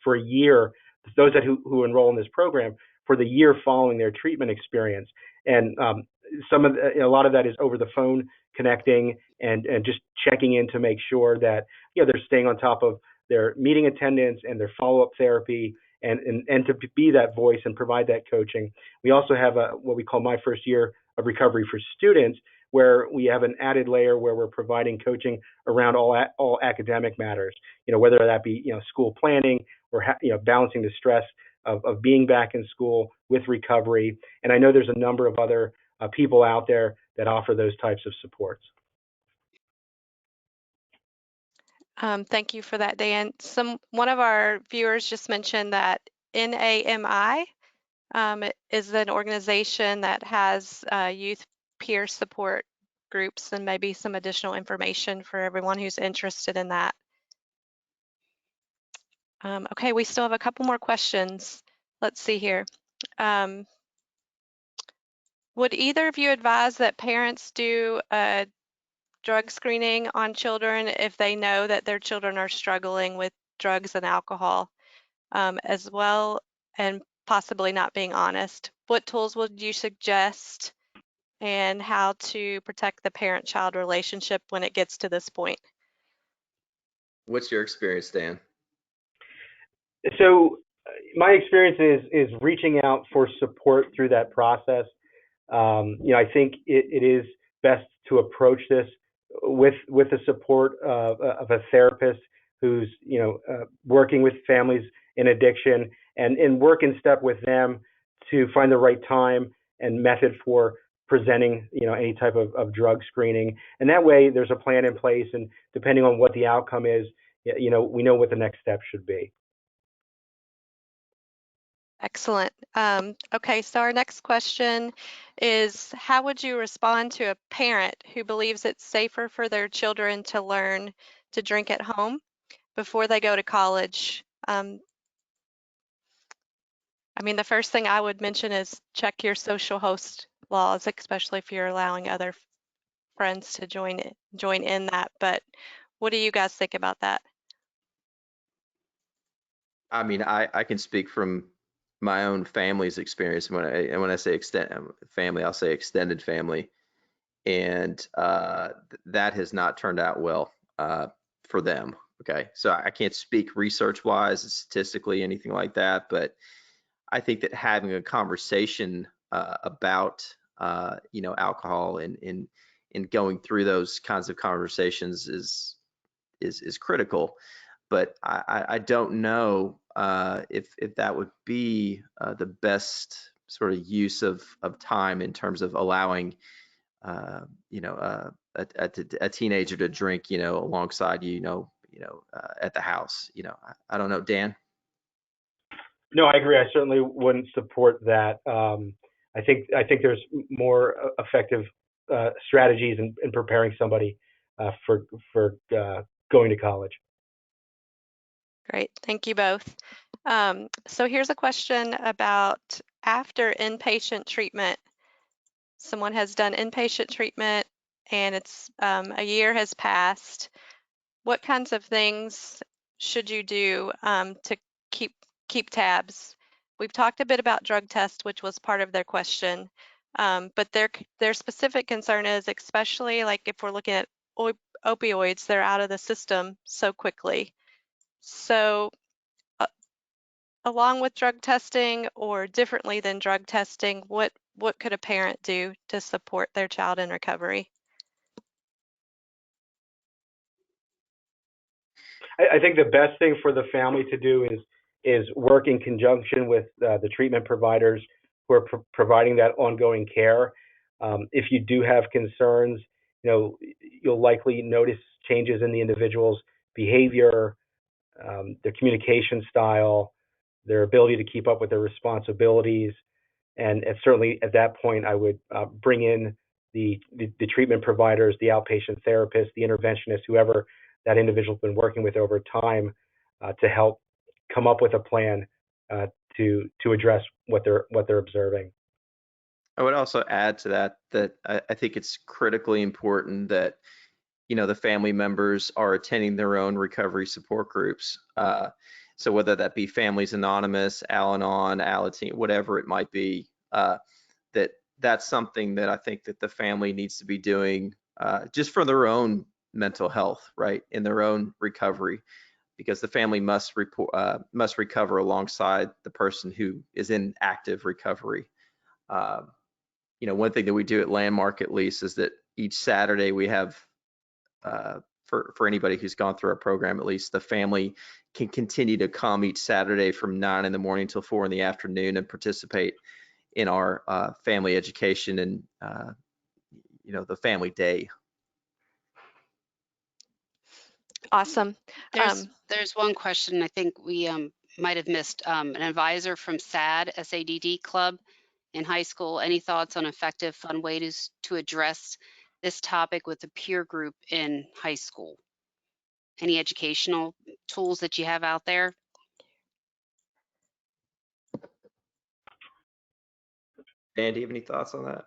Speaker 3: for a year, those who enroll in this program for the year following their treatment experience. And a lot of that is over the phone connecting and just checking in to make sure that they're staying on top of their meeting attendance and their follow-up therapy and to be that voice and provide that coaching. We also have what we call My First Year of Recovery for students, where we have an added layer where we're providing coaching around all academic matters, whether that be school planning or balancing the stress of being back in school with recovery. And I know there's a number of other people out there that offer those types of supports.
Speaker 1: Thank you for that, Dan. One of our viewers just mentioned that NAMI is an organization that has youth peer support groups, and maybe some additional information for everyone who's interested in that. Okay, we still have a couple more questions. Let's see here. Would either of you advise that parents do a drug screening on children if they know that their children are struggling with drugs and alcohol, as well, and possibly not being honest? What tools would you suggest, and how to protect the parent-child relationship when it gets to this point?
Speaker 4: What's your experience, Dan?
Speaker 3: So my experience is reaching out for support through that process. I think it is best to approach this with the support of a therapist who's working with families in addiction, and work in step with them to find the right time and method for presenting any type of drug screening. And that way there's a plan in place, and depending on what the outcome is, we know what the next step should be.
Speaker 1: Excellent. Okay, so our next question is, how would you respond to a parent who believes it's safer for their children to learn to drink at home before they go to college? The first thing I would mention is check your social host laws, especially if you're allowing other friends to join in that. But what do you guys think about that?
Speaker 4: I mean, I can speak from my own family's experience. When I say family, I'll say extended family, and that has not turned out well for them. Okay, so I can't speak research-wise, statistically, anything like that, but I think that having a conversation about alcohol and going through those kinds of conversations is critical. But I don't know if that would be the best sort of use of time in terms of allowing a teenager to drink alongside at the house. I don't know, Dan.
Speaker 3: No, I agree. I certainly wouldn't support that. I think there's more effective strategies in preparing somebody for going to college.
Speaker 1: Great, thank you both. So here's a question about after inpatient treatment. Someone has done inpatient treatment and it's a year has passed. What kinds of things should you do to keep tabs? We've talked a bit about drug tests, which was part of their question, but their specific concern is, especially like if we're looking at opioids, they're out of the system so quickly. So along with drug testing, or differently than drug testing, what could a parent do to support their child in recovery?
Speaker 3: I think the best thing for the family to do is work in conjunction with the treatment providers who are providing that ongoing care. If you do have concerns, you'll likely notice changes in the individual's behavior, their communication style, their ability to keep up with their responsibilities. And certainly at that point, I would bring in the treatment providers, the outpatient therapists, the interventionists, whoever that individual's been working with over time, to help come up with a plan to address what they're observing.
Speaker 4: I would also add to that I think it's critically important that the family members are attending their own recovery support groups. So whether that be Families Anonymous, Al-Anon, Alateen, whatever it might be, that's something that I think that the family needs to be doing just for their own mental health, right, in their own recovery, because the family must recover alongside the person who is in active recovery. One thing that we do at Landmark, at least, is that each Saturday we have, for anybody who's gone through our program, at least, the family can continue to come each Saturday from 9 in the morning till 4 in the afternoon and participate in our family education and the family day.
Speaker 1: Awesome.
Speaker 2: There's one question I think we might have missed. An advisor from SADD Club in high school. Any thoughts on effective, fun ways to address this topic with a peer group in high school? Any educational tools that you have out there?
Speaker 4: Dan, do you have any thoughts on that?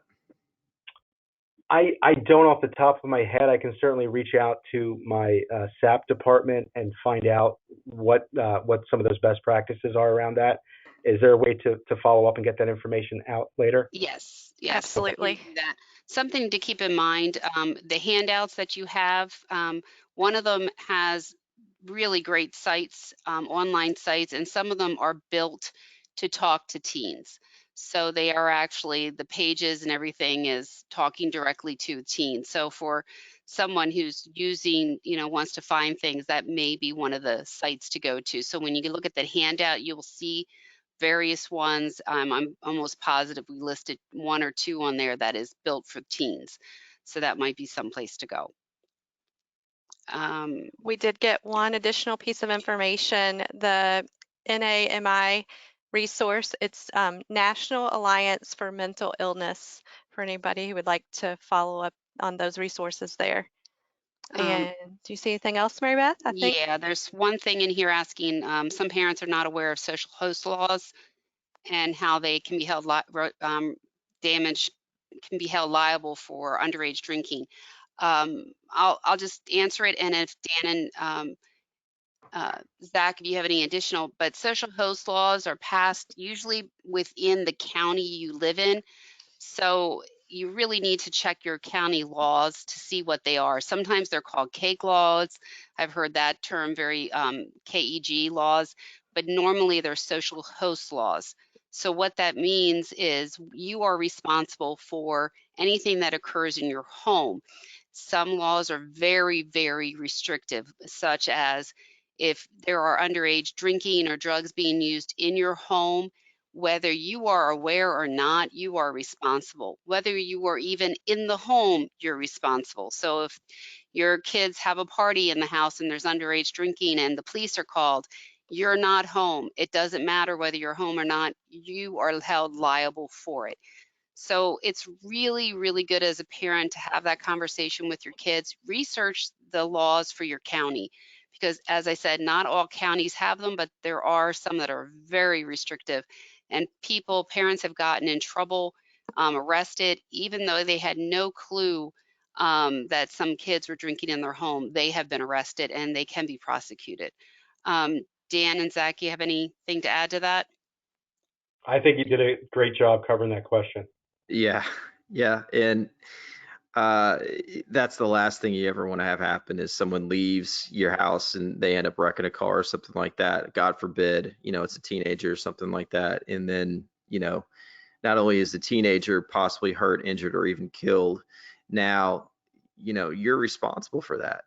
Speaker 3: I don't off the top of my head. I can certainly reach out to my SAP department and find out what some of those best practices are around that. Is there a way to follow up and get that information out later?
Speaker 2: Yes, yes, we can
Speaker 1: Absolutely.
Speaker 2: do that. Something to keep in mind, the handouts that you have, one of them has really great sites, online sites, and some of them are built to talk to teens. So they are actually, the pages and everything is talking directly to teens. So for someone who's using, wants to find things, that may be one of the sites to go to. So when you look at the handout, you'll see various ones. I'm almost positive we listed one or two on there that is built for teens. So that might be someplace to go.
Speaker 1: We did get one additional piece of information, the NAMI resource. It's National Alliance for Mental Illness, for anybody who would like to follow up on those resources there.
Speaker 2: um,
Speaker 1: And do you see anything else, Mary Beth? I think
Speaker 2: yeah, there's one thing in here asking, some parents are not aware of social host laws and how they can be held damage can be held liable for underage drinking. I'll just answer it, and if Dan and Zach, if you have any additional, but social host laws are passed usually within the county you live in. So you really need to check your county laws to see what they are. Sometimes they're called cake laws. I've heard that term, very KEG laws, but normally they're social host laws. So what that means is you are responsible for anything that occurs in your home. Some laws are very, very restrictive, such as if there are underage drinking or drugs being used in your home, whether you are aware or not, you are responsible. Whether you are even in the home, you're responsible. So if your kids have a party in the house and there's underage drinking and the police are called, you're not home. It doesn't matter whether you're home or not, you are held liable for it. So it's really, really good as a parent to have that conversation with your kids. Research the laws for your county because, as I said, not all counties have them, but there are some that are very restrictive. And parents have gotten in trouble, arrested, even though they had no clue that some kids were drinking in their home. They have been arrested and they can be prosecuted. Dan and Zach, you have anything to add to that?
Speaker 3: I think you did a great job covering that question.
Speaker 4: Yeah, yeah, and that's the last thing you ever want to have happen is someone leaves your house and they end up wrecking a car or something like that. God forbid, it's a teenager or something like that, and then not only is the teenager possibly hurt, injured, or even killed, now you're responsible for that,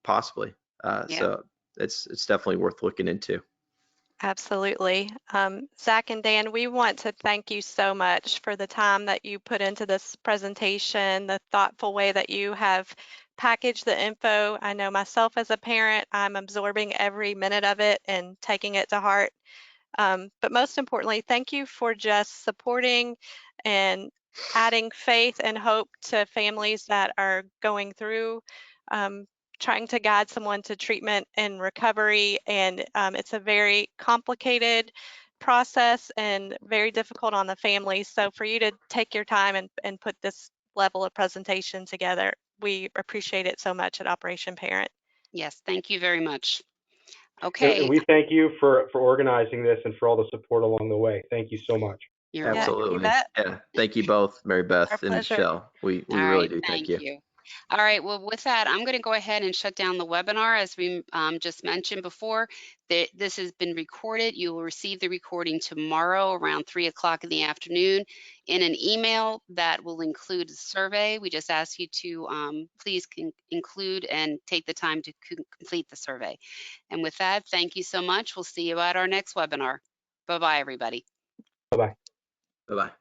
Speaker 4: possibly.
Speaker 2: Yeah.
Speaker 4: So it's definitely worth looking into.
Speaker 1: absolutely. Zach and Dan, we want to thank you so much for the time that you put into this presentation, the thoughtful way that you have packaged the info. I know myself as a parent, I'm absorbing every minute of it and taking it to heart. But most importantly, thank you for just supporting and adding faith and hope to families that are going through um, trying to guide someone to treatment and recovery. And it's a very complicated process and very difficult on the family. So for you to take your time and put this level of presentation together, we appreciate it so much at Operation Parent.
Speaker 2: Yes, thank you very much.
Speaker 3: And
Speaker 2: Okay,
Speaker 3: we thank you for organizing this and for all the support along the way. Thank you so much.
Speaker 2: you're
Speaker 1: Yeah,
Speaker 2: welcome.
Speaker 1: you
Speaker 4: Absolutely.
Speaker 1: bet.
Speaker 4: Yeah. Thank you both, Mary
Speaker 1: Our
Speaker 4: Beth and
Speaker 1: pleasure.
Speaker 4: Michelle. We
Speaker 2: All
Speaker 4: really
Speaker 2: right,
Speaker 4: do thank
Speaker 2: thank
Speaker 4: you.
Speaker 2: you. All right, well, with that, I'm going to go ahead and shut down the webinar. As we just mentioned before, this has been recorded. You will receive the recording tomorrow around 3 o'clock in the afternoon in an email that will include a survey. We just ask you to please include and take the time to complete the survey. And with that, thank you so much. We'll see you at our next webinar. Bye-bye, everybody.
Speaker 3: Bye-bye.
Speaker 4: Bye-bye.